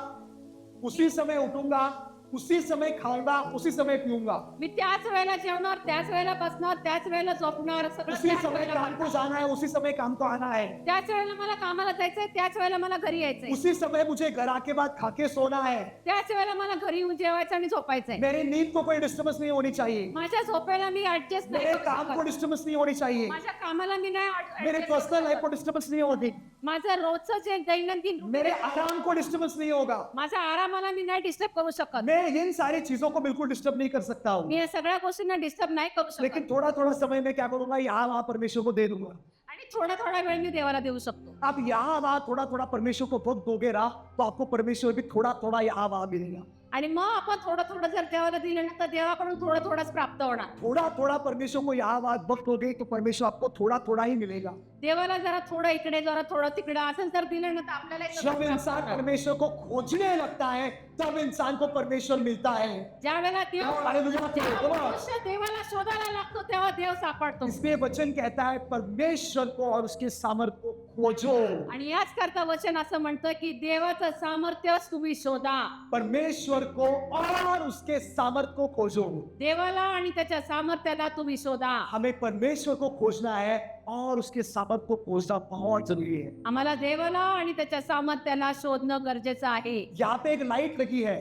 उसी समय उठूंगा, उसी समय खाऊंगा, उसी समय पीऊंगा. मी त्याच वेळेला जेवणार, त्याच वेळेला बसणार, त्याच वेळेला झोपणार, सगळं उसी त्याच समय वेळेला काम को करणार. जाना है, उसी समय काम को आना है. त्याच वेळेला मला कामाला जायचंय, त्याच वेळेला मला घरी यायचंय. उसी समय मुझे घर आके बाद खाके सोना है. त्याच वेळेला मला घरी येऊन जेवायचं आणि झोपायचंय. मेरी नींद को कोई डिस्टर्बेंस नहीं होनी चाहिए. माझ्या झोपेला मी ऍडजस्ट नाही मेरे करू काम को शकत. डिस्टर्बेंस नहीं होनी चाहिए. माझ्या कामाला मी नाही मेरे adjust पर्सनल करू लाइफ को शकत. डिस्टर्बेंस नहीं होती. माझं रोजचं जे दैनंदिन मेरे आराम को डिस्टर्बेंस नहीं होगा. माझ्या आरामाला मी नाही डिस्टर्ब करू शकत. मैं इन सारी चीजों को बिल्कुल डिस्टर्ब नहीं कर सकता हूँ. मी या सगळ्या गोष्टींना डिस्टर्ब नाही करू शकत. लेकिन थोड़ा थोड़ा समय में क्या करूंगा, यहाँ वहाँ परमेश्वर को दे दूंगा. आणि थोडा वेळ मी देवाला देऊ शकतो. आप यहाँ वहाँ थोड़ा परमेश्वर को वक्त दोगे ना तो आपको परमेश्वर भी थोड़ा यहाँ वहाँ मिलेगा. आणि मग आपण थोडं जर देवाला दिलं ना तर देवाकडून थोडंच प्राप्त होणार. थोड़ा परमेश्वर को यहाँ वहाँ वक्त दोगे तो परमेश्वर आपको थोड़ा ही मिलेगा. देवाला जरा थोडं इकडे जरा थोडं तिकडे असं जर दिलं ना तर आपल्याला एक जब इंसान परमेश्वर को खोजने लगता है तब इंसान को परमेश्वर मिलता है. ज्या वेळेला देव हालेलुया. मनुष्य देवाला शोधायला लागतो तेव्हा देव सापडतो. इसलिए वचन कहता है परमेश्वर को और उसके सामर्थ्य को खोजो. आणि याच करता वचन असं म्हणतं की देवाचं सामर्थ्य तुम्ही शोधा. परमेश्वर को और उसके सामर्थ्य को खोजो. देवाला आणि त्याच्या सामर्थ्याला तुम्ही शोधा. हमें परमेश्वर को खोजना है और उसके सामर्थ्य को खोजना बहुत जरूरी है. आम्हाला देवाला आणि त्याच्या सामर्थ्याला शोधणं गरजेचं आहे. यहाँ पे एक लाइट लगी है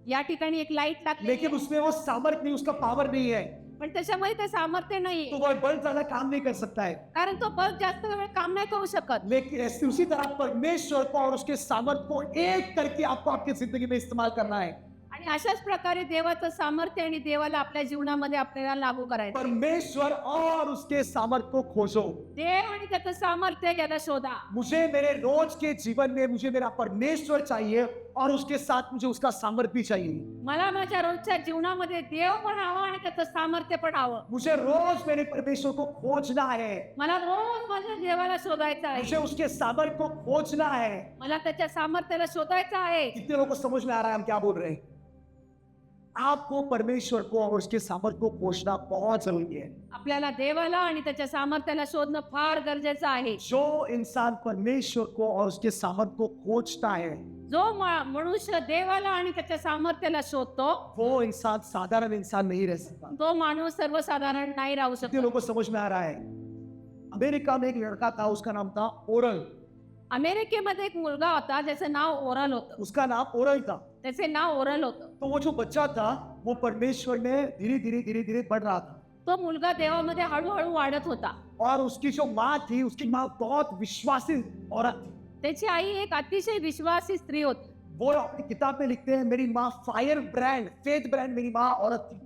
या ठिकाणी एक लाईट लागली लेकिन उसमें वो सामर्थ्य नहीं, उसका पावर नहीं है, पण त्याच्यामध्ये ते सामर्थ्य नाही तो वो बल्ब ज्यादा काम नहीं कर सकता है. कारण तो बल्ब जास्त वेळ काम नाही करू शकत. लेकिन उसी तरह परमेश्वर को और उसके सामर्थ्य को एक करके आपको आपकी जिंदगी में इस्तेमाल करना है. आणि अशाच प्रकारे देवाचं सामर्थ्य आणि देवाला आपल्या जीवनामध्ये आपल्याला लागू करायचं. परमेश्वर और उसके सामर्थ्य को खोजो. देव आणि त्याचं सामर्थ्य याला शोधा. मुझे मेरे रोज के जीवन में मुझे मेरा परमेश्वर चाहिए और उसके साथ मुझे उसका सामर्थ्य भी चाहिए. मला माझ्या रोजच्या जीवनामध्ये देव पण हवं आणि त्याचं सामर्थ्य पण हवं. मुझे रोज मेरे परमेश्वर को खोजना है. मला रोज माझ्या देवाला शोधायचं आहे. मुझे उसके सामर्थ्य को खोजना है. मला त्याच्या सामर्थ्याला शोधायचं आहे. कितने लोगों को समझ में आ रहा है हम क्या बोल रहे हैं? आपको परमेश्वर को और उसके सामर्थ्य को खोजना बहुत जरूरी है. आपल्याला देवाला आणि त्याच्या सामर्थ्याला शोधणं फार गरजेचं आहे. जो इंसान परमेश्वर को और उसके सामर्थ्य को खोजता है जो मनुष्य देवाला आणि त्याच्या सामर्थ्याला शोधतो वो इंसान साधारण इंसान नहीं रह सकता. तो माणूस सर्वसाधारण नाही राहू कितने शकत. लोगों को समझ में आ रहा है? अमेरिका में एक लड़का था, उसका नाम था ओरल. अमेरिकेमध्ये एक मुलगा होता ज्याचं नाव ओरल होतं. उसका नाम ओरल था. त्याचे नाव ओरल होतं. तो वो जो बच्चा था वो परमेश्वर में धीरे धीरे बढ़ रहा था. तो मुलगा देवामध्ये हळूहळू वाढत होता. और उसकी जो माँ थी, उसकी माँ बहुत विश्वासी औरत थी. त्याची आई एक अतिशय विश्वासी स्त्री होती. वो अपनी किताब में लिखते हैं, मेरी माँ फायर ब्रांड, फेथ ब्रांड मेरी माँ औरत थी।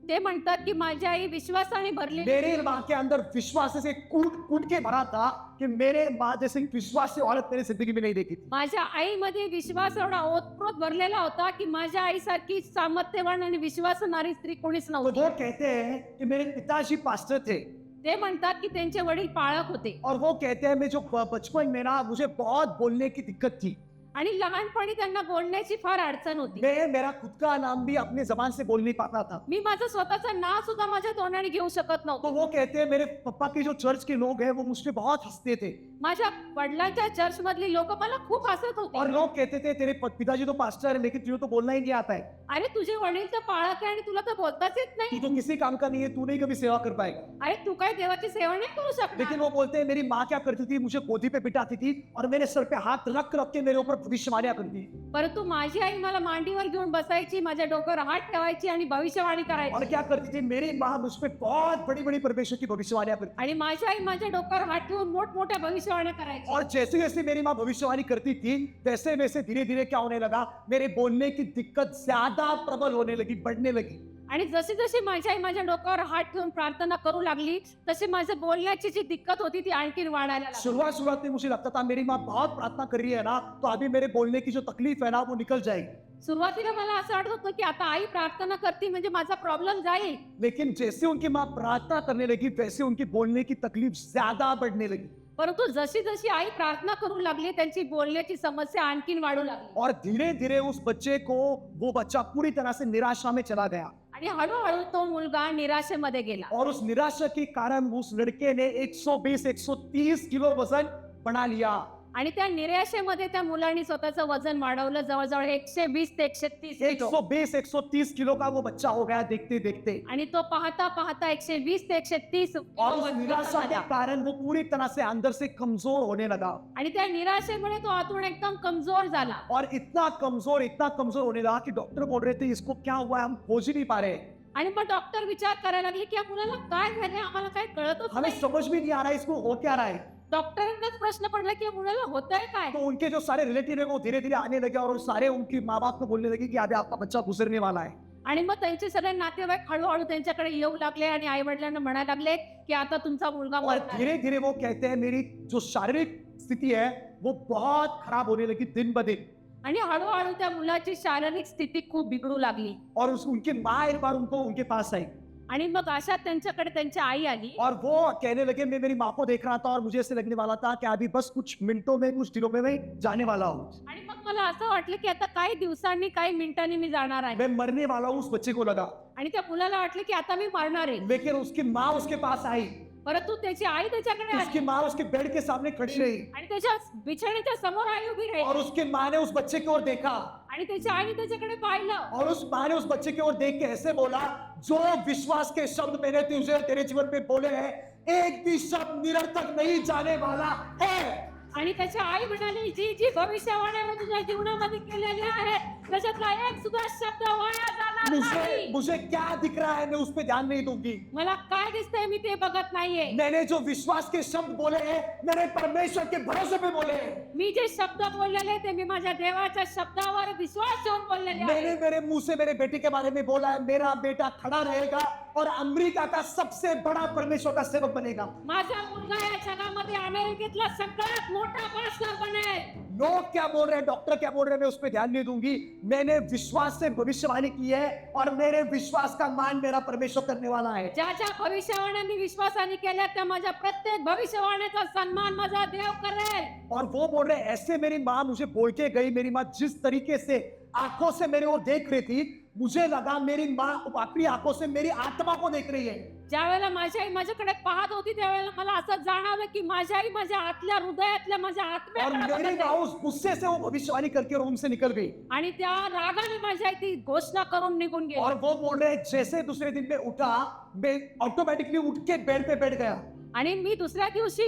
ते म्हणतात की माझी आई विश्वासाने भरलेली. मेरे माँ के अंदर विश्वास से कूट कूट के भरा था कि मेरे माँ जैसे विश्वास से औरत मेरी जिंदगी में नहीं देखी थी। माझ्या आईमध्ये विश्वास एवढा ओतप्रोत भरलेला होता की माझ्या आईसारखी सामर्थ्यवान आणि विश्वासणारी स्त्री कोणीच तो नव्हती. वो कहते हैं कि मेरे पिताजी पास्टर थे ते म्हणतात की त्यांचे वडील पाळक होते और वो कहते हैं मैं जो बचपन में ना मुझे बहुत बोलने की दिक्कत थी। आणि लहानपणी त्यांना बोलण्याची फार अडचण होती. मैं मेरा खुद का नाम भी अपने जबान से बोल नहीं पाता था। मी माझं स्वतःचं नाव सुद्धा माझ्या तोंडाने घेऊ शकत नव्हतो. तो वो कहते हैं मेरे पापा के जो चर्च के लोग हैं वो मुझ पे बहुत हंसते थे माझ्या वडिलांच्या चर्च मधली लोक मला खूप हसत और होते. लोग कहते थे तेरे पिताजी तो पास्टर है लेकिन तुझे तो बोलना ही नहीं आता है, अरे तुझे वडील तर पाळक आहे आणि तुला तर बोलताच येत तू नाही. तो किसी काम का नहीं है, तू नहीं कभी सेवा कर पाएगा। अरे तू काय देवाची सेवा नाही करू लेकिन शकणार. वो बोलते हैं मेरी माँ क्या करती थी, मुझे गोदी पे बिठाती थी और मेरे सर पे हाथ रख रख के मेरे ऊपर भविष्यवाणियां करती। परंतु माझी आई मला मांडीवर घेऊन बसायची, माझ्या डोक्यावर हात ठेवायची आणि भविष्यवाणी और करायची. क्या करती थी, मेरी माँ मुझ पे बहुत बड़ी बड़ी परमेश्वर की भविष्यवाणियां करती। आणि माझी आई माझ्या डोक्यावर हात ठेवून मोठमोठ्या भविष्यवाण्या करायची. और जैसे जैसे मेरी माँ भविष्यवाणी करती थी वैसे वैसे धीरे धीरे क्या होने लगा, मेरे बोलने की दिक्कत ज्यादा प्रबल होने लगी, बढ़ने लगी। आणि जशी जशी माझी आई माझ्या डोक्यावर हात ठेवून प्रार्थना करू लागली तशी माझ्या बोलण्याची जी दिक्कत होती ती आणखी वाढायला लागली. शुरुआत में मुझे लगता था मेरी माँ बहुत प्रार्थना कर रही है ना तो अभी मेरे बोलने की जो तकलीफ है ना वो निकल जाएगी। सुरुवातीला मला असं वाटत होतं की आता आई प्रार्थना करते म्हणजे माझा प्रॉब्लेम जाईल. लेकिन जैसे उनकी माँ प्रार्थना करने लगी वैसे उनकी बोलने की तकलीफ ज्यादा बढ़ने लगी परंतु जशी जशी आई प्रार्थना करू लागली त्यांची बोलण्याची समस्या आणखीन वाढू लागली. और धीरे धीरे उस बच्चे को वो बच्चा पूरी तरह से निराशा में चला गया आणि हळूहळू तो मुलगा निराशेमध्ये गेला. और उस निराशा के कारण उस लड़के ने 120-130 किलो वजन बढ़ा लिया। आणि त्या निराशेमध्ये त्या मुलाने स्वतःचं वजन वाढवलं जवळजवळ 120 ते 130 किलो. 120-130 किलो का वो बच्चा हो गया देखते देखते। आणि तो पाहता पाहता 120 ते 130 और उस निराशा के झाला. कारण वो पूरी तरह से अंदर से कमजोर होने लगा आणि त्या निराशेमुळे तो आतून एकदम कमजोर झाला. और इतना कमजोर होने लगा कि डॉक्टर बोल रहे थे इसको क्या हुआ है, हम खोज ही नहीं पा रहे, आणि मग डॉक्टर विचार करायला लागले की या मुलाला काय झाले, आम्हाला काय कळतच हमें नाही. समझ भी नहीं आ रहा है इसको हो क्या रहा है। डॉक्टरांनाच प्रश्न पडला की या मुलाला होतंय काय. तो उनके जो सारे रिलेटिव है वो धीरे धीरे आने लगे और सारे उनके माँ बाप को बोलने लगे कि अभी आपका बच्चा गुजरने वाला है। आणि मग त्यांचे सगळे नातेवाईक हळूहळू त्यांच्याकडे येऊ लागले आणि आई वडिलांना म्हणायला लागले की आता तुमचा मुलगा और मरणार आहे. धीरे धीरे वो कहते हैं मेरी जो शारीरिक स्थिति है वो बहुत खराब होने लगी दिन ब दिन आणि हळूहळू त्या मुलाची शारीरिक स्थिती खूप बिघडू लागली. और उनकी माँ एक बार उनको उनके पास आई आणि मग अशा त्यांच्याकडे त्यांची आई आली और वो कहने लगे मैं मेरी माँ को देख रहा था और मुझे ऐसे लगने वाला था कि अभी बस कुछ मिनटों में कुछ दिनों में मैं जाने वाला हूँ, आणि मग मला असं वाटलं की आता काही दिवसांनी काही मिनिटांनी मी जाणार आहे. मैं मरने वाला हूँ। उस बच्चे को लगा, आणि त्या मुलाला वाटलं की आता मी मरणार आहे. लेकिन उसकी माँ उसके पास आई, परंतु त्याची आई त्याच्याकडे उसकी आली माँ उसके बेड के सामने खड़ी रही आणि त्याच्या बिछाण्याच्या समोर आई उभी राहिली और उसकी माँ ने उस बच्चे की ओर देखा आणि त्याची आई त्याच्याकडे पाहिलं और उस माँ ने उस बच्चे की ओर देख के ऐसे बोला, जो विश्वास के शब्द मैंने तुझे तेरे जीवन में बोले हैं एक भी शब्द निरर्थक नहीं जाने वाला है। आणि त्याची आई म्हणाली जी जी भविष्यवाणी मी तुझ्या जीवनामध्ये केलेली आहे त्याच्यातला एक सुद्धा शब्द वाया जाणार नाही. मुझे क्या दिख रहा है मैं उस पर ध्यान नहीं दूंगी, मला काय दिसतंय मी ते बघत नाहीये. मैंने जो विश्वास के शब्द बोले हैं मैंने परमेश्वर के भरोसे पे बोले हैं, मी जे शब्द बोललेले ते मी माझ्या देवाच्या शब्दावर विश्वास ठेवून बोललेले मैंने आहे. मेरे मुंह से मेरे बेटे के बारे में बोला है मेरा बेटा खड़ा रहेगा और अमेरिका का सबसे बड़ा परमेश्वर का सेवक बनेगा। माझा मुलगा या जगामध्ये अमेरिकेतला सगळ्यात मोठा पास्टर बनेल. लोग क्या बोल रहे हैं, डॉक्टर क्या बोल रहे हैं, मैं उस पर ध्यान नहीं दूंगी। मैंने विश्वास से भविष्यवाणी की है और मेरे विश्वास का मान मेरा परमेश्वर करने वाला है। ज्या ज्या भविष्यवाण्यांनी विश्वासाने केल्या त्या माझ्या प्रत्येक भविष्यवाणीचा सन्मान माझा देव करेल. और वो बोल रहे हैं ऐसे मेरी माँ मुझे बोल के गई, मेरी माँ जिस तरीके से आंखों से मेरे ओर देख रही थी मुझे लगा मेरी माँ अपनी आंखों से मेरी आत्मा को देख रही है। ज्या वेळेला माझी आई माझ्याकडे पाहत होती त्यावेळेला मला असं जाणवलं की माझी आई माझ्या आतल्या हृदयातल्या माझ्या और आत्म्याकडे मेरी बघत माँ आहे. उस गुस्से से वो भविष्यवाणी करके रूम से निकल गई आणि त्या रागाने माझी आई ती घोषणा करून निघून गेली. और वो बोल रहे हैं जैसे दूसरे दिन में उठा मैं ऑटोमेटिकली उठ के बेड पे बैठ गया आणि मी दुसऱ्या दिवशी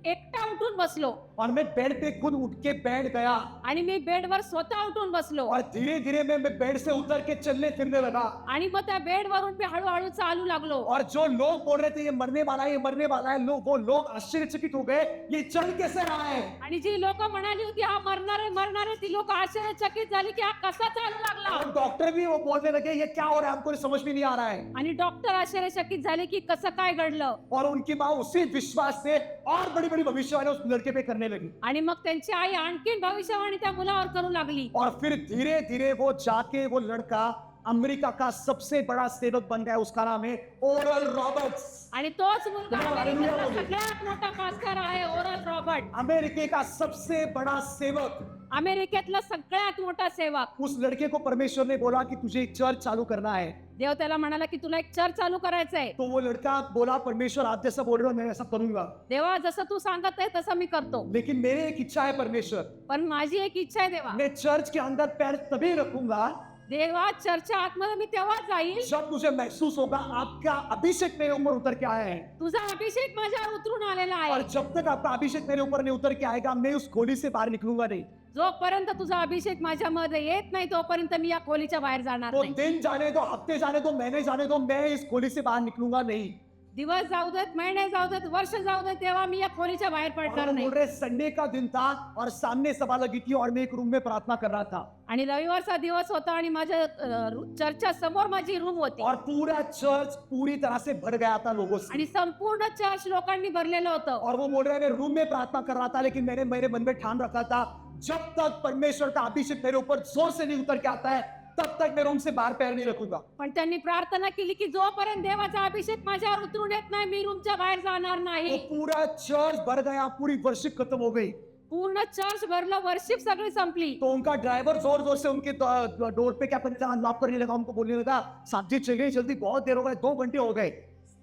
एकटा उठून बसलो और मैं बेड पे खुद उठ के बैठ गया आणि मी बेडवर स्वतः उठून बसलो और धीरे धीरे मैं बेड से उतर के चलने फिरने लगा। आणि मग त्या बेडवरून मी हळूहळू चालू लागलो और जो लोग बोल रहे थे ये मरने वाला है, ये मरने वाला है, वो लोग आश्चर्यचकित हो गए, ये चल कैसे रहा है। आणि जी लोक म्हणाली होती हा मरणार आहे ती लोक आश्चर्यचकित झाली की हा कसा चालू लागला और डॉक्टर भी वो बोलने लगे ये क्या हो रहा है, हमको समझ में नहीं आ रहा है। आणि डॉक्टर आश्चर्यचकित झाले की कसं काय घडलं और उनकी माँ उसी विश्वास से और बड़ी बड़ी भविष्यवाणी उस लड़के पे करने लगी। आणि मग त्यांची आई आणखीन भविष्यवाणी त्या मुलावर करू लागली और फिर धीरे धीरे वो जाके वो लड़का अमेरिका का सबसे बड़ा सेवक बन गया। उसका नाम है ओरल रॉबर्ट्स। आणि तोच मुलगा अमेरिकेतला सगळ्यात मोठा पास्टर आहे ओरल रॉबर्ट अमेरिके का सबसे बड़ा सेवक। अमेरिकेतला सगळ्यात मोठा सेवक। उस लड़के को परमेश्वर ने बोला कि तुझे एक चर्च चालू करना है। देव त्याला म्हणाला की तुला एक चर्च चालू करायचं आहे। तो वो लड़का बोला परमेश्वर आप जैसा बोल रहे हो मैं ऐसा करूंगा। देवा जसं तू सांगत आहे तसं मी करतो, लेकिन मेरी एक इच्छा है परमेश्वर, पण माझी एक इच्छा आहे देवा, मैं चर्च के अंदर पैर तभी रखूंगा देवा चर्चच्या आतमध्ये मी तेव्हा जाईल जब मुझे महसूस होगा आपका अभिषेक मेरे ऊपर उतर के आया है। तुझा अभिषेक माझ्यावर उतरून आलेला और आहे। जब तक आपका अभिषेक मेरे ऊपर नहीं उतर के आएगा मैं उस खोली से बाहर निकलूंगा नहीं। जोपर्यंत तुझा अभिषेक माझ्यामध्ये येत नाही तोपर्यंत मी या खोलीच्या बाहेर जाणार तो नाही। दिन जाने दो, हफ्ते जाने दो, महीने जाने दो, मैं इस खोली से बाहर निकलूंगा नहीं। दिवस जाऊ देत, महिने जाऊ देत, वर्ष जाऊ देत, तेव्हा मी या खोलीच्या बाहेर और पडणार वो नाही। बोल रहे संडे का दिन था और सामने सभा लगी थी और मैं एक रूम में प्रार्थना कर रहा था आणि रविवारचा दिवस होता आणि माझ्या चर्चच्या समोर माझी रूम होती और पूरा चर्च पूरी तरह से भर गया था लोगों से। आणि संपूर्ण चर्च लोकांनी भरलेलं होतं। और वो बोल रहे हैं मैं रूम में प्रार्थना कर रहा था लेकिन मैंने मेरे मन में ठान रखा था जब तक परमेश्वर का अभिषेक मेरे ऊपर जोर से नहीं उतर के आता है तब तक मैं रूम से बाहर पैर नहीं रखूंगा। पण त्यांनी प्रार्थना केली की जोपर्यंत देवाचा अभिषेक माझ्यावर उतरून येत नाही मी रूमच्या बाहेर जाणार वो नाही। पूरा चर्च भर गया, पूरी वर्शिप खत्म हो गई। पूर्ण चर्च भरलं, वर्शिप सगळी संपली। तो उनका ड्राइवर जोर जोर से उनके डोर पे क्या पता अनलॉक करने लगा, उनको बोलने लगा साहब जी चलिए जल्दी, बहुत देर हो गए, 2 घंटे हो गए।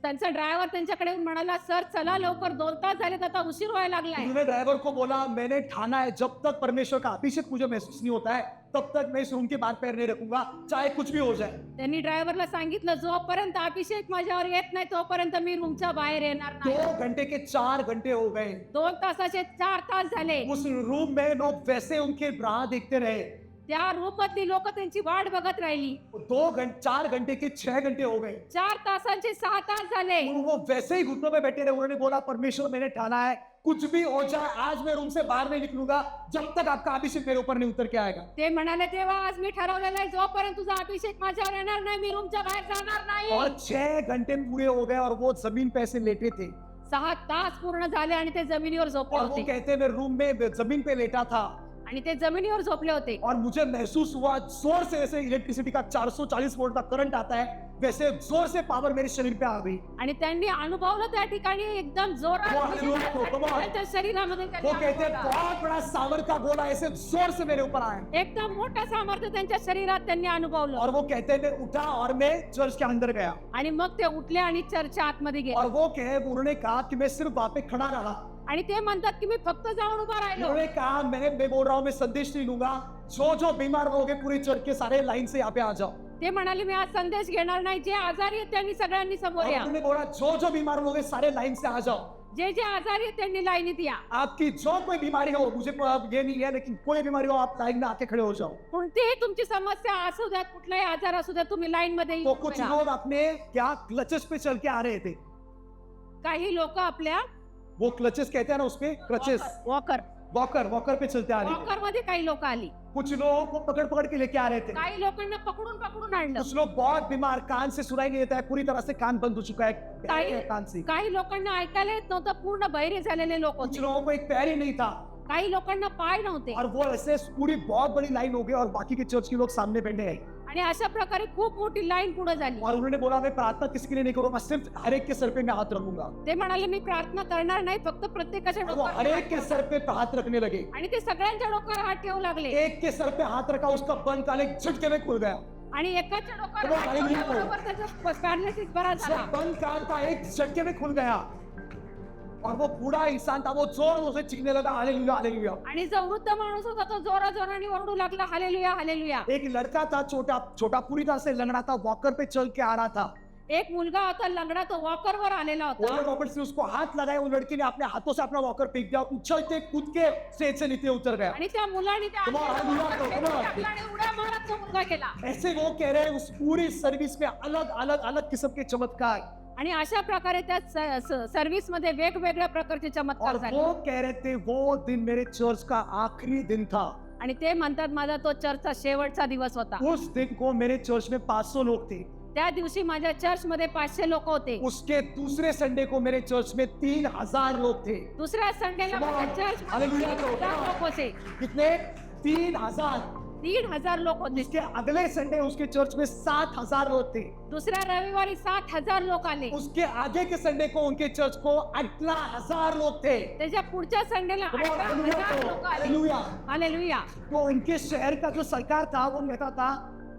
त्यांचा ड्रायव्हर त्यांच्याकडे येऊन म्हणाला सर चला लवकर, 2 तास झाले आता उशीर व्हायला लागलाय। उन्होंने ड्राइवर को बोला मैंने ठाना है जब तक परमेश्वर का अभिषेक मुझे महसूस नहीं होता है तब तक मैं इस रूम के बाहर पैर नहीं रखूंगा चाहे कुछ भी हो जाए। त्यांनी ड्रायव्हरला सांगितलं जोपर्यंत अभिषेक माझ्यावर येत नाही तोपर्यंत मी रूमच्या बाहेर येणार नाही। 2 घंटे के 4 घंटे हो गए। 2 तासाचे 4 तास झाले। उस रूम में लोग वैसे उनके राह देखते रहे। त्या रूम मधली लोक त्यांची वाट बघत राहिली। 4 घंटे के 6 घंटे हो गए। 4 तासांचे 6 तास झाले। और वो वैसे ही घुटनों में बैठे रहे। उन्होंने बोला परमेश्वर मैंने ठाना है कुछ भी हो जाए आज मैं रूम से बाहर नहीं निकलूंगा जब तक आपका अभिषेक मेरे ऊपर नहीं उतर के आएगा। ते म्हणाले तेव्हा आज मी ठरवलेलं आहे जोपर्यंत तुझा अभिषेक माझ्यावर येणार नाही मी रूमच्या बाहेर जाणार नाही। और 6 घंटे पूरे हो गए और वो जमीन पे ऐसे लेटे थे। 6 तास पूर्ण झाले आणि ते जमिनीवर झोपले और वो होते कहते मैं रूम में जमीन पे लेटा था आणि ते जमिनीवर झोपले होते। और मुझे महसूस हुआ जोर से जैसे इलेक्ट्रिसिटी का 440 वोल्ट का करंट आता है वैसे जोर से पावर मेरे शरीर पे आ गई। आणि त्यांनी अनुभवलं त्या ठिकाणी एकदम जोरात त्यांच्या शरीरामध्ये वो कहते हैं बहुत बड़ा सामर्थ का गोला ऐसे जोर से मेरे ऊपर आया। एकदम मोठा सामर्थ्य त्यांच्या शरीरात त्यांनी अनुभवलं। और वो कहते हैं मैं उठा और मैं चर्च के अंदर गया। आणि मग ते उठले आणि चर्चच्या आतमध्ये गेले। और वो कहे उन्होंने कहा कि मैं सिर्फ वहां पे खड़ा रहा। आणि ते म्हणतात की मी फक्त जाऊन उभा राहिलो। उन्होंने कहा मैं बोल रहा हूँ मैं संदेश नहीं लूंगा, जो बीमार लोग हैं पूरी चर्च के सारे लाइन से यहाँ पे आ जाओ। ते म्हणाले मी आज संदेश घेणार नाही, जे आजारी आहेत त्यांनी सगळ्यांनी समोर या। उन्होंने बोला जो बीमार लोग हैं सारे लाइन से आ जाओ। जे जे आजारी आहेत त्यांनी लाईनीत या। आपकी जो कोई बीमारी हो, मुझे ये नहीं है लेकिन कोई बीमारी हो आप लाइन में आके खड़े हो जाओ। कोणतीही तुमची समस्या असू द्या, कुठलाही आजार असू द्या, तुम्ही लाईन मध्ये तो कुछ लोग अपने क्या क्लचेस पे चल के आ रहे थे। काही लोक आपल्या वो क्लचेस कहते हैं ना उसपे क्लचेस, वॉकर पे चलते आ रहे थे। वॉकर मध्ये काही लोक आली। कुछ लोगों को पकड़ के लेके आ रहे थे। काही लोकांना पकडून आणलं। कुछ लोग बहुत बीमार, कान से सुनाई नहीं देता है, पूरी तरह से कान बंद हो चुका है कान से। काही लोकांना ऐकायला येत नव्हतं, पूर्ण बहिरे झालेले लोक कुछ होते। लोगों को एक पैर ही नहीं था। काही लोकांना पाय नव्हते। और वो ऐसे पूरी बहुत बड़ी लाइन हो गई और बाकी के चर्च के लोग सामने बैठे हैं। आणि अशा प्रकारे खूप मोठी लाईन पुढे झाली। और उन्होंने बोला मैं प्रार्थना किसी के लिए नहीं करूंगा, सिर्फ हर एक के सर पे मैं हाथ रखूंगा। ते म्हणाले मी प्रार्थना करणार नाही, फक्त प्रत्येकाच्या वो डोक्यावर हर एक के सर पे हाथ रखने लगे। आणि ते सगळ्यांच्या डोक्यावर हात ठेवू लागले। एक के सर पे हाथ रखा, उसका बंद कान एक झटके में खुल गया। आणि एकाच्या डोक्यावर हात ठेवल्याबरोबर त्याचा पॅरालिसिस बरा झाला। बंद कान था एक झटके में खुल गया और वो बूढ़ा इंसान था, वो जोर से चीखने लगा हालेलुया हालेलुया। आणि जो वृद्ध माणूस होता तो जोराने ओरडू लागला हालेलुया हालेलुया। एक लड़का था छोटा पूरी तरह से लंगड़ा था, वॉकर पे चल के आ रहा था। एक मुलगा होता लंगडा, तो वॉकरवर आलेला होता. ओरल रॉबर्ट्स ने उसको हाथ लगाया, वो लड़की ने अपने हाथों से अपना वॉकर फेंक दिया, उछलते कूद के स्टेज से नीचे उतर गया. आणि त्या मुलाने त्या Come on, आलेल्या hallelujah, वॉकर come on. फेकून टाकला आणि उड्या मारत तो मुलगा गेला. ऐसे वो कह रहे हैं उस पूरी सर्विस में अलग अलग अलग किस्म के चमत्कार, आणि अशा प्रकारे त्या सर्व्हिस मध्ये वेगवेगळ्या प्रकारचे चमत्कार और झाले. वो कह रहे थे वो दिन मेरे चर्च का आखिरी दिन था. आणि ते म्हणतात माझा तो चर्चचा शेवटचा दिवस होता. उस दिन को मेरे चर्च में 500 लोग थे. त्या दिवशी माझ्या चर्च मध्ये 500 लोक होते. उसके दूसरे संडे को मेरे चर्च में 3000 लोग थे. दुसऱ्या संडेला Come on. माझ्या चर्च Hallelujah. लोक होते. कितने? 3000. 3,000 लोक होते. उसके अगले संडे उसके चर्च में 7000 लोग थे. दुसऱ्या रविवारी 7,000 लोक आले. उसके आगे के संडे को उनके चर्च को 18,000 लोग थे. त्याच्या पुढच्या संडेला Come on, 18,000 लोक आले. Hallelujah. हालेलुया. तो उनके शहर का जो सरकार था वो कहता था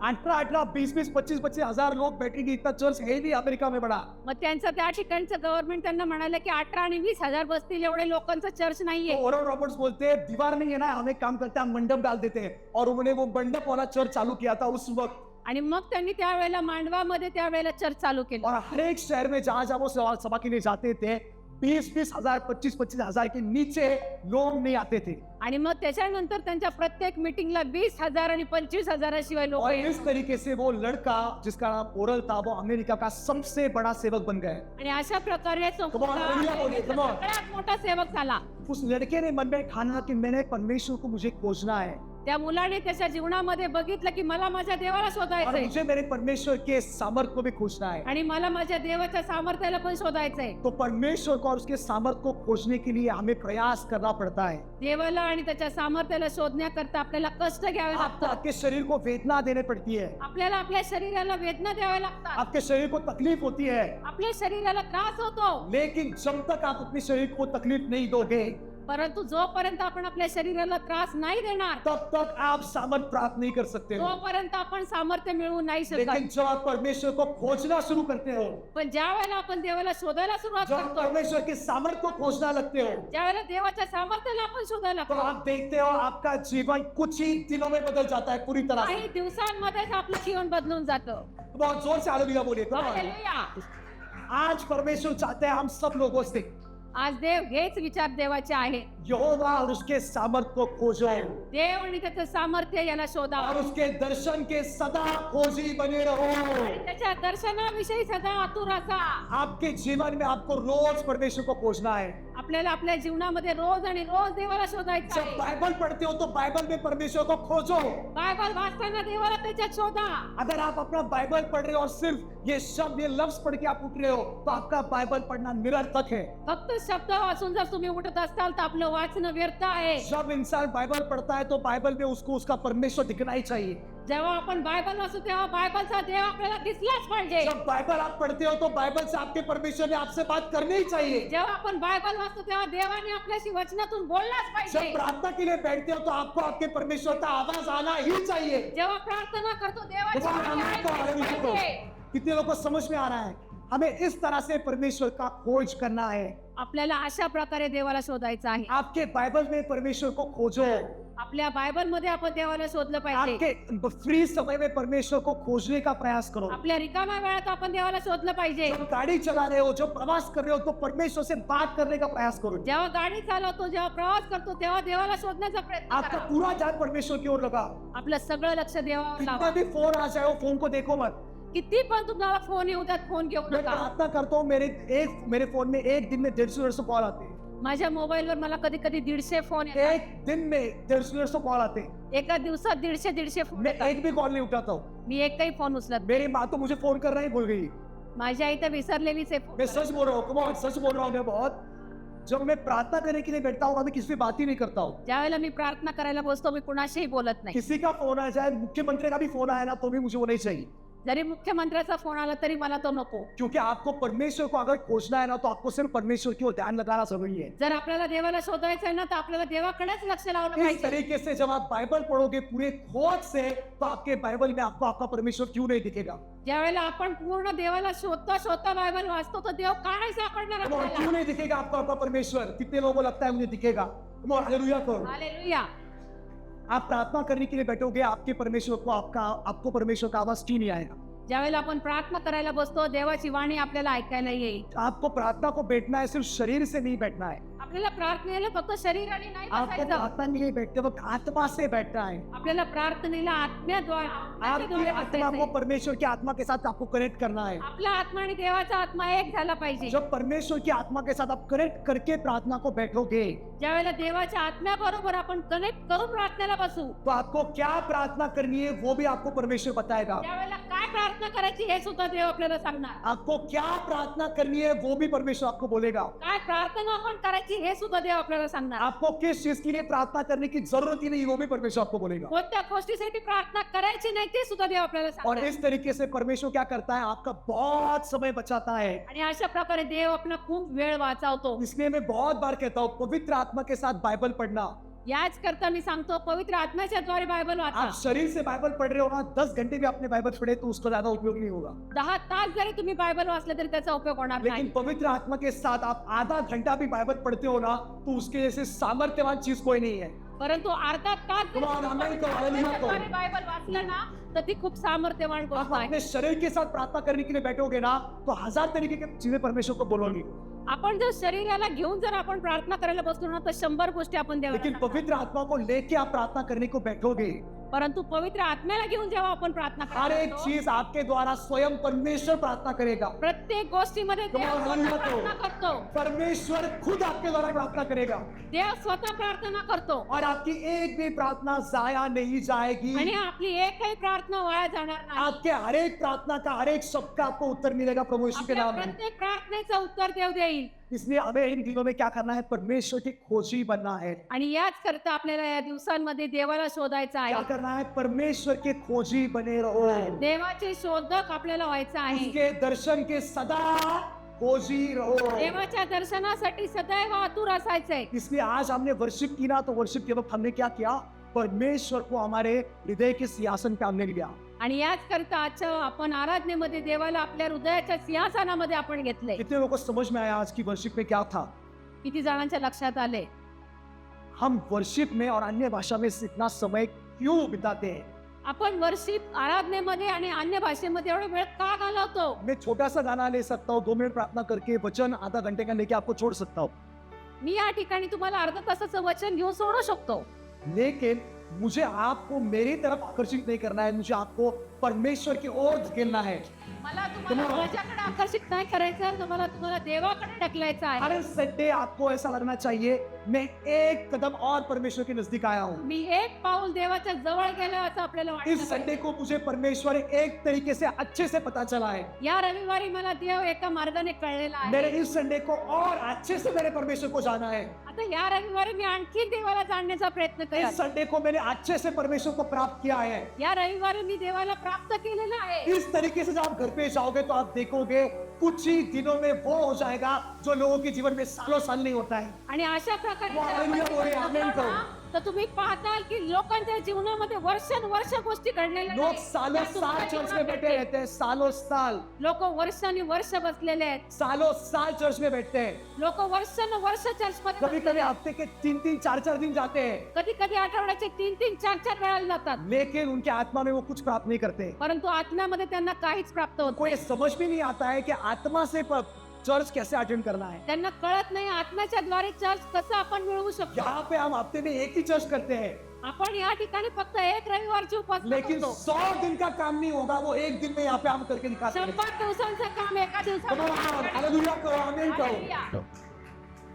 18, 20, 25 हजार लोग बैठेंगे, इतना चर्च है नहीं अमेरिका में बड़ा. मग त्यांचं त्या ठिकाणचं गव्हर्नमेंट त्यांना म्हणाले की 18 आणि 20,000 बसतील एवढे लोकांचं चर्च तो नाहीये. ओरल रॉबर्ट्स बोलते हैं दीवार नहीं है ना, हम एक काम करते हैं, हम मंडप डाल देते हैं. और उन्होंने वो मंडप वाला चर्च चालू किया था उस वक्त. आणि मग त्यांनी त्यावेळेला मांडवामध्ये त्यावेळेला चर्च चालू केलं. और हर एक शहर में जहां जहां वो सभा के लिए जाते थे 20 हजार 25 हजार के नीचे लोग नहीं आते थे. आणि मग त्याच्यानंतर त्यांच्या प्रत्येक मीटिंगला 20,000 आणि 25,000 शिवाय लोक और इस तरीके से वो लड़का जिसका नाम ओरल था वो अमेरिका का सबसे बड़ा सेवक बन गया. आणि अशा प्रकारे तो Come on, hallelujah, बोलिए, come on. सगळ्यात मोठा सेवक झाला. उस लड़के ने मन में ठाना कि मैंने परमेश्वर को मुझे खोजना है, त्या मुलाने त्याच्या जीवनामध्ये बघितलं की मला माझ्या देवाला और शोधायचंय मुझे मेरे परमेश्वर के सामर्थ को भी खोजना है. आणि मला माझ्या देवाच्या सामर्थ्याला पण शोधायचंय. तो परमेश्वर को और उसके सामर्थ को खोजने के लिए हमें प्रयास करना पड़ता है. देवाला आणि त्याच्या सामर्थ्याला शोधण्याकरता आपल्याला कष्ट घ्यावे आपको लागतात. आपके शरीर को वेदना देने पड़ती है, आपल्याला आपल्या शरीराला वेदना द्याव्या लागतात. आपके शरीर को तकलीफ होती है, आपल्या शरीराला त्रास होतो. लेकिन जब तक आप अपने शरीर को तकलीफ नहीं दोगे परंतु जोपर्यंत आपण आपल्या शरीराला त्रास नाही देणार तब तक आप सामर्थ प्राप्त नहीं कर सकते हो. तोपर्यंत आपण सामर्थ्य मिळवू नाही लेकिन शकत. जब आप परमेश्वर को खोजना शुरू करते हो, पण ज्या वेळेला आपण देवाला शोधायला सुरुवात जब आप करतो, परमेश्वर के सामर्थ को खोजना लगते हो, ज्या वेळेला देवाच्या सामर्थ्याला आपण शोधायला तो लागतो, आप देखते हो आपका जीवन कुछ ही दिनों में बदल जाता है पूरी तरह से. काही दिवसांमध्येच आपलं जीवन बदलून जातं. बहुत जोर से हालेलुया बोलिए. Come on. हालेलुया. आज परमेश्वर चाहते हैं हम सब लोगों से आज देव हेच विचार देवाचे आहे. यहोवा और उसके सामर्थ को खोजो देव आणि त्याचं सामर्थ्य याला शोधा और उसके दर्शन के सदा खोजी बने रहो. आणि त्याच्या दर्शनाविषयी सदा आतुर असा. आपके जीवन में आपको रोज परमेश्वर को खोजना है. आपल्याला आपल्या जीवनामध्ये रोज आणि रोज देवाला शोधायचं जब आहे. बाइबल पढ़ते हो तो बाइबल में परमेश्वर को खोजो. बायबल वाचताना देवाला त्याच्यात शोधा. अगर आप अपना बाइबल पढ़ रहे हो और सिर्फ ये शब्द ये लफ्ज पढ़ के आप उठ रहे हो तो आपका बाइबल पढ़ना निरर्थक है. फक्त शब्द वाचून जर तुम्ही उठत असाल तर आपलं वाचणं व्यर्थ आहे. जब इंसान बाइबल पढ़ता है तो बाइबल में उसको उसका परमेश्वर दिखना ही चाहिए. जेव्हा आपण बायबल वाचतो तेव्हा बायबलचा देव आपल्याला दिसलाच पाहिजे. जब बाइबल आप पढ़ते हो तो बाइबल से आपके परमेश्वर ने आपसे बात करनी ही चाहिए. जेव्हा आपण बायबल वाचतो तेव्हा देवाने आपल्याशी वचनातून बोललाच जब पाहिजे. प्रार्थना के लिए बैठते हो तो आपको आपके परमेश्वर का आवाज आना ही चाहिए. जेव्हा प्रार्थना करतो देवाची वाणी ऐकायला पाहिजे. कितने लोगों को समझ में आ रहा है? हमें इस तरह से परमेश्वर का खोज करना है. आपल्याला अशा प्रकारे देवाला शोधायचं आहे. आपके बाइबल में परमेश्वर को खोजो. आपल्या बायबल मध्ये आपण देवाला शोधलं पाहिजे. आपके फ्री समय में परमेश्वर को खोजने का प्रयास करो. आपल्या रिकाम्या वेळात आपण देवाला शोधलं पाहिजे. जब गाड़ी चला रहे हो, जब प्रवास कर रहे हो तो परमेश्वर से बात करने का प्रयास करो. जेव्हा गाडी चालवतो, जेव्हा प्रवास करतो तेव्हा देवाला शोधण्याचा प्रयत्न आपका करा. पूरा ध्यान परमेश्वर की ओर लगा. आपलं सगळं लक्ष देवावर कितना लावा. भी फोन आ जाए वो फोन को देखो मत. किती पण तुम्हाला फोन येऊ द्यात, फोन घेऊ मैं नका. प्रार्थना करता हूँ मेरे फोन में एक दिन में 150 कॉल आते हैं. माझ्या मोबाईलवर मला कधी कधी 150 फोन येतात. एक दिन में 150 कॉल आते हैं. एका दिवसात 150 फोन मैं येतात. एक भी कॉल नहीं उठाता हूँ. मी एकही फोन उचलत नाही. मेरी माँ तो मुझे फोन करना ही भूल गई. माझी आई तर विसरलेलीच आहे फोन मैं करायला. सच बोल रहा हूँ. कम ऑन, सच बोल रहा हूँ मैं बहुत. जब मैं प्रार्थना करने के लिए बैठता हूँ मैं किसी से बात ही नहीं करता हूँ. ज्यावेळेला मी प्रार्थना करायला बसतो मी कुणाशीही बोलत नाही. किसी का फोन आ जाए, मुख्यमंत्री का भी फोन आया ना तो भी मुझे वो नहीं चाहिए. जरी मुख्यमंत्र्याचा फोन आला तरी मला तो नको. क्योंकि आपको परमेश्वर को अगर खोजना है ना तो आपको सिर्फ परमेश्वर की ओर ध्यान लगाना जरूरी है. जर आपल्याला देवाला शोधायचं आहे ना तर आपल्याला देवाकडेच लक्ष लावलं इस पाहिजे. तरीके से जब आप बाइबल पढ़ोगे पूरे खोज से तो आपके बाइबल में आपको आपका परमेश्वर क्यों नहीं दिखेगा? ज्यावेळेला आपण पूर्ण देवाला शोधता बायबल वाचतो तर देव का नाही सापडणार Come on, क्यों आपल्याला? नहीं दिखेगा आपको आपका परमेश्वर? कितने लोगों को लगता है मुझे दिखेगा? Come on, हालेलुया करो. हालेलुया. आप प्रार्थना करने के लिए बैठोगे आपके परमेश्वर को आपको परमेश्वर का आवाज क्यों नहीं आएगा? ज्यावेळेला आपण प्रार्थना करायला बसतो देवाची वाणी आपल्याला ऐकायला येईल. आपको प्रार्थना को बैठना है, सिर्फ शरीर से नहीं बैठना है. आपल्याला प्रार्थनेला फक्त शरीराने नाही आपको बसायचं. प्रार्थना के लिए बैठते वक्त आत्मा से बैठना है. आपल्याला प्रार्थनेला आत्म्याद्वारे आपकी आत्मा को परमेश्वर की आत्मा के साथ आपको कनेक्ट करना है. आपला आत्मा आणि देवाचा आत्मा एक झाला पाहिजे. जब परमेश्वर की आत्मा के साथ आप कनेक्ट करके प्रार्थना को बैठोगे ज्यावेळेला देवाच्या आत्म्याबरोबर आपण कनेक्ट करून प्रार्थनेला बसू तो आपको क्या प्रार्थना करनी है वो भी आपको परमेश्वर बताएगा. त्यावेळेला काय प्रार्थना करायची हे सुद्धा देव आपल्याला सांगणार. आपको क्या प्रार्थना करनी है वो भी परमेश्वर आपको बोलेगा. काय प्रार्थना आपण करायची हे सुद्धा देव आपल्याला सांगणार. आपको किस चीज के लिए प्रार्थना करने की जरूरत ही नहीं वो भी परमेश्वर आपको बोलेगा. कोणत्या गोष्टीसाठी प्रार्थना करायची नाही ते सुद्धा देव आपल्याला और सांगणार. इस तरीके से परमेश्वर क्या करता है, आपका बहुत समय बचाता है. आणि अशा प्रकारे देव आपला खूप वेळ वाचवतो. इसलिए मैं बहुत बार कहता हूँ पवित्र आत्मा के साथ बाइबल पढ़ना. याच करता मी सांगतो पवित्र आत्म्याच्या द्वारे बायबल आप वाचा. शरीर से बाइबल पढ़ रहे हो ना, 10 घंटे भी आपने बाइबल पढ़े तो उसका ज्यादा उपयोग नहीं होगा. 10 तास जरी तुम्ही बायबल वाचले तरी त्याचा उपयोग होणार लेकिन नाही. पवित्र आत्मा के साथ आप आधा घंटा भी बाइबल पढ़ते हो ना तो उसके जैसे सामर्थ्यवान चीज कोई नहीं है. परंतु अर्धा तास जरी Come on, amen करो, hallelujah करो. तुम्ही बायबल वाचलं ना तर ती खूप सामर्थ्यवान आप गोष्ट आहे. अपने शरीर के साथ प्रार्थना करने के लिए बैठोगे ना तो 1000 तरीके की चीजें परमेश्वर को बोलोगी. आपण जर शरीराला घेऊन जर आपण प्रार्थना करायला बसलो ना तर 100 गोष्टी आपण देवाला लेकिन सांगणार. पवित्र आत्मा को लेके आप प्रार्थना करने को बैठोगे परंतु पवित्र आत्म्याला घेऊन जेव्हा आपण प्रार्थना हर करायला एक बसतो, चीज आपके द्वारा स्वयं परमेश्वर प्रार्थना करेगा. प्रत्येक गोष्टीमध्ये देव Come on, स्वतः hallelujah प्रार्थना करतो. परमेश्वर खुद आपके द्वारा प्रार्थना करेगा देव स्वतः प्रार्थना करतो और आपकी एक भी प्रार्थना जाया नहीं जाएगी. आणि आपली एकही प्रार्थना वाया जाणार नाही. आपके हर एक प्रार्थना का हर एक शब्द का आपको उत्तर मिलेगा प्रभु यीशु के आपल्या नाम में. प्रत्येक प्रार्थनेचं उत्तर देव देईल. इसलिए हमें इन दिनों में क्या करना है, परमेश्वर की खोजी बनना है. आणि याच करता आपल्याला या दिवसांमध्ये देवाला शोधायचं क्या आहे. करना है, परमेश्वर के खोजी बने रहो. देवाचे शोधक आपल्याला व्हायचं आहे. उसके दर्शन के सदा खोजी रहो. देवाच्या दर्शनासाठी सदैव आतुर असायचंय. इसलिए आज हमने वर्शिप की ना तो वर्शिप के वक्त हमने क्या किया, परमेश्वर को हमारे हृदय के सिंहासन पे हमने लिया. आणि याच करता आजच्या आपण आराधनेमध्ये देवाला आपल्या हृदयाच्या सिंहासनामध्ये आपण घेतले. कितने लोगों को समझ में आया आज की वर्शिप में क्या था. किती जणांच्या लक्षात आले. हम वर्शिप में और अन्य भाषा में इतना समय क्यों बिताते हैं. आपण वर्षिप आराधनेमध्ये आणि अन्य भाषेमध्ये एवढा वेळ का घालवतो. मैं छोटा सा गाना ले सकता हूँ, 2 मिनट प्रार्थना करके वचन आधा घंटे का लेके आपको छोड़ सकता हूँ. मी या ठिकाणी तुम्हाला अर्धा तासाचं वचन घेऊन सोडू शकतो. लेकिन मुझे आपको मेरी तरफ आकर्षित नहीं करना है, मुझे आपको परमेश्वर की ओर धकेलना है. मला तुम्हाला माझ्याकडे आकर्षित नाही करायचं, तुम्हाला देवाकडे ढकलायचं आहे. हर संडे आपको ऐसा लगना चाहिए मैं एक कदम और परमेश्वर के नजदीक आया हूँ. मी एक पाऊल देवाच्या जवळ गेलो असं आपल्याला इस वाटतं. संडे को मुझे परमेश्वर एक तरीके से अच्छे से पता चला है. या रविवारी मला देव एका मार्गाने कळलेला मेरे आहे. इस संडे को और अच्छे से मेरे परमेश्वर को जाना है. आता या रविवारी मी आणखी देवाला जाणण्याचा प्रयत्न इस करेन. संडे को मैंने अच्छे से परमेश्वर को प्राप्त किया है. या रविवारी मी देवाला प्राप्त केलेला आहे. इस तरीके से जब आप घर पे जाओगे तो आप देखोगे कुछ ही दिनों में वो हो जाएगा जो लोगों के जीवन में सालों साल नहीं होता है. आणि अशा प्रकारे वा, जर आपण hallelujah, बोले, प्रयत्न amen करतो करो. ना, तर तुम्ही पाहताल की लोकांच्या जीवनामध्ये वर्षानुवर्ष गोष्टी घडलेल्या लोग आहेत. सालों त्या साल तुमच्या चर्च में बैठे जीवनामध्ये रहते हैं. सालों साल लोक वर्षानुवर्ष बसलेले आहेत. सालों साल चर्च में बैठते हैं. लोक वर्षानुवर्ष चर्च मध्ये कभी कभी हफ्ते के 3-3 4-4 दिन जाते हैं. कधी कधी आठवड्याचे 3-3 4-4 वेळाला जातात. लेकिन उनके आत्मा में वो कुछ प्राप्त नहीं करते. परंतु आत्म्यामध्ये त्यांना काहीच प्राप्त होत उनको ये समझ भी नहीं आता है कि आत्मा से चर्च कैसे अटेंड करना है. त्यांना कळत नाही आत्म्याच्या द्वारे चर्च कसं आपण मिळवू शकतो. यहाँ पे हम हफ्ते में एक ही चर्च करते हैं आपण या ठिकाणी फक्त एक रविवारची उपासना लेकिन करतो. 100 दिन का काम नहीं होगा वो एक दिन में यहाँ पे हम करके दिखाते हैं. 100 दिवसांचं काम एका Come on, दिवसात. हालेलुया करो, आमीन करो. हालेलुया.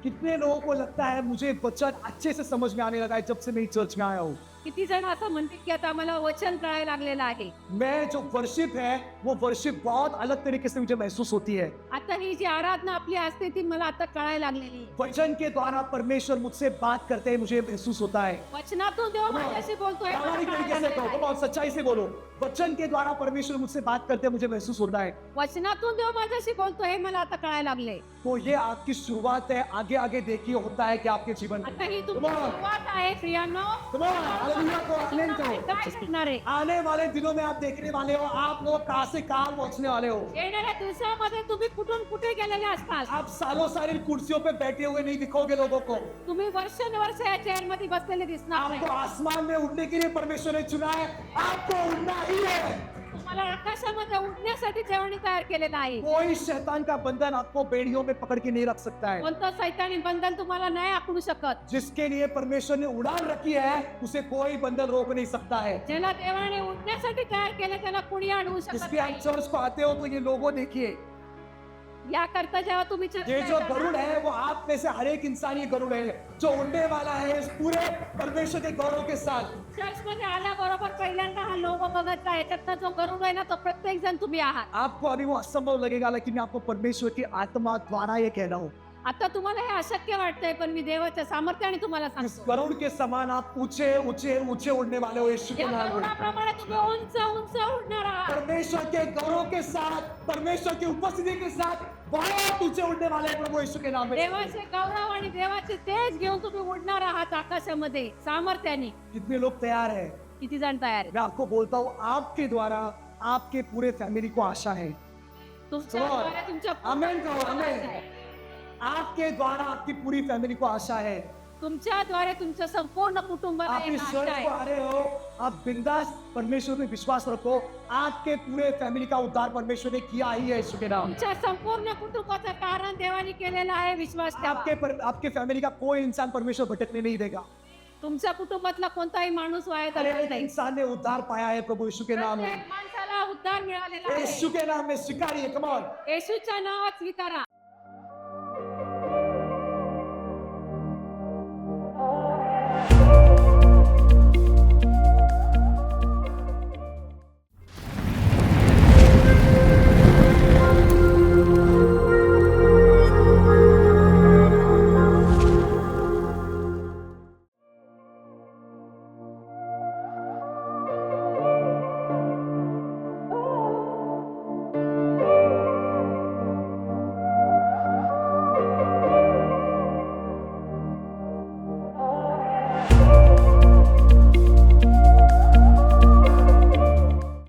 कितने लोगों को लगता है मुझे वचन अच्छे से समझ में आने लगा है जब से मैं चर्च में आया हूँ. किती जण असं म्हणतील की आता मला वचन कळायला लागलेलं आहे. मैं जो वर्शिप है वो वर्शिप बहुत अलग तरीके से मुझे महसूस होती है. आता ही जी आराधना आपली असते ती मला आता कळायला लागलेली आहे. वचन के द्वारा परमेश्वर मुझसे बात करते हैं मुझे महसूस होता है. वचनातून देव माझ्याशी बोलतोय. मला प्रामाणिक तरीके कळायला से कहो, लागलेलं come आहे. on, सच्चाई से बोलो. वचन के द्वारा परमेश्वर मुझसे बात करते हैं मुझे महसूस होता है. वचनातून देव माझ्याशी बोलतोय हे मला आता कळायला लागले. तो ये आपकी शुरुआत है. आगे आगे देखिए होता है कि आपके जीवन में. आता ही तुमची Come on. सुरुवात आहे प्रियांनो. Come on, हालेलुया करो, आमीन करो. काय शिकणार आहे. आने वाले दिनों में आप देखने वाले हो आप लोग कहाँ से कहाँ पहुँचने वाले हो. येणाऱ्या दिवसामध्ये तुम्ही कुठून कुठे गेलेले असताल. आप सालों साल इन कुर्सियों पे बैठे हुए नहीं दिखोगे लोगों को. तुम्ही वर्षानुवर्ष या चेअर मध्ये बसलेले दिसणार आपको नाही. आसमान में उड़ने के लिए परमेश्वर ने चुना है. आपको उड़ना ही है. तुम्हाला आकाशामध्ये उडण्यासाठी देवाने तयार केलेलं आहे. कोई शैतान का बंधन आपको बेड़ियों में पकड़ के नहीं रख सकता है. कोणतं सैतानी बंधन तुम्हाला नाही आखडू शकत. जिसके लिए परमेश्वर ने उड़ान रखी है उसे कोई बंधन रोक नहीं सकता है. ज्याला देवाने उडण्यासाठी तयार केलं त्याला कुणी अडवू शकत इसलिए आप नाही. चर्च को आते हो तो ये लोगों देखिए, याकरता जेव्हा तुम्ही ये चर्चेत जो जाता, गरुड़ है वो आप में से हर एक इंसान ये गरुड़ है जो उड़ने वाला है इस पूरे परमेश्वर के गौरव के साथ. चर्चमध्ये आल्याबरोबर पहिल्यांदा हा लोगो बघायचा आहे. त्यातला जो गरुड आहे ना तो प्रत्येक जण तुम्ही आहात. आपको अभी वो असंभव लगेगा, लेकिन मैं आपको परमेश्वर की आत्मा द्वारा ये कह रहा हूँ, आता तुम्हाला हे अशक्य वाटतंय पण मी देवाच्या सामर्थ्याने तुम्हाला इस सांगतो. गरुड़ के समान आप ऊंचे ऊंचे ऊंचे उड़ने वाले हो यीशु के या नाम में. गरुडाप्रमाणे तुम्ही उंच उंच उडणार आहात. परमेश्वर के गौरव के साथ, परमेश्वर की उपस्थिति के साथ बहुत ऊंचे उड़ने वाले हैं प्रभु यीशु के नाम में. देवाचे गौरव आणि देवाचे तेज घेऊन तुम्ही उडणार आहात आकाशामध्ये सामर्थ्याने. कितने लोग तैयार हैं? किती जण तयार आहेत? मैं आपको बोलता हूँ, आपके द्वारा आपके पूरे फैमिली को आशा है. तुमच्या Lord, द्वारे तुमच्या आमेन कहो, आमेन. आपके द्वारा आपकी पूरी फैमिली को आशा है. तुमच्याद्वारे तुमच्या संपूर्ण कुटुंबाला आप एक इस आशा चर्च को आहे. आ रहे हो, आप बिंदास परमेश्वर में विश्वास रखो. आपके पूरे फैमिली का उद्धार परमेश्वर ने किया ही है यीशु के नाम. तुमच्या संपूर्ण कुटुंबाचं कारण देवाने केलेलं आहे. विश्वास ठेवा. आपके फैमिली का कोई इंसान परमेश्वर भटकने नहीं देगा. तुमच्या कुटुंबातला कोणताही माणूस वाया हर जाणार एक नाही. इंसान ने उद्धार पाया है प्रभु यीशु के नाम में. प्रत्येक माणसाला उद्धार मिळालेला आहे. यीशु के नाम में स्वीकारिए. Come on. येशूच्या नावात स्वीकारा.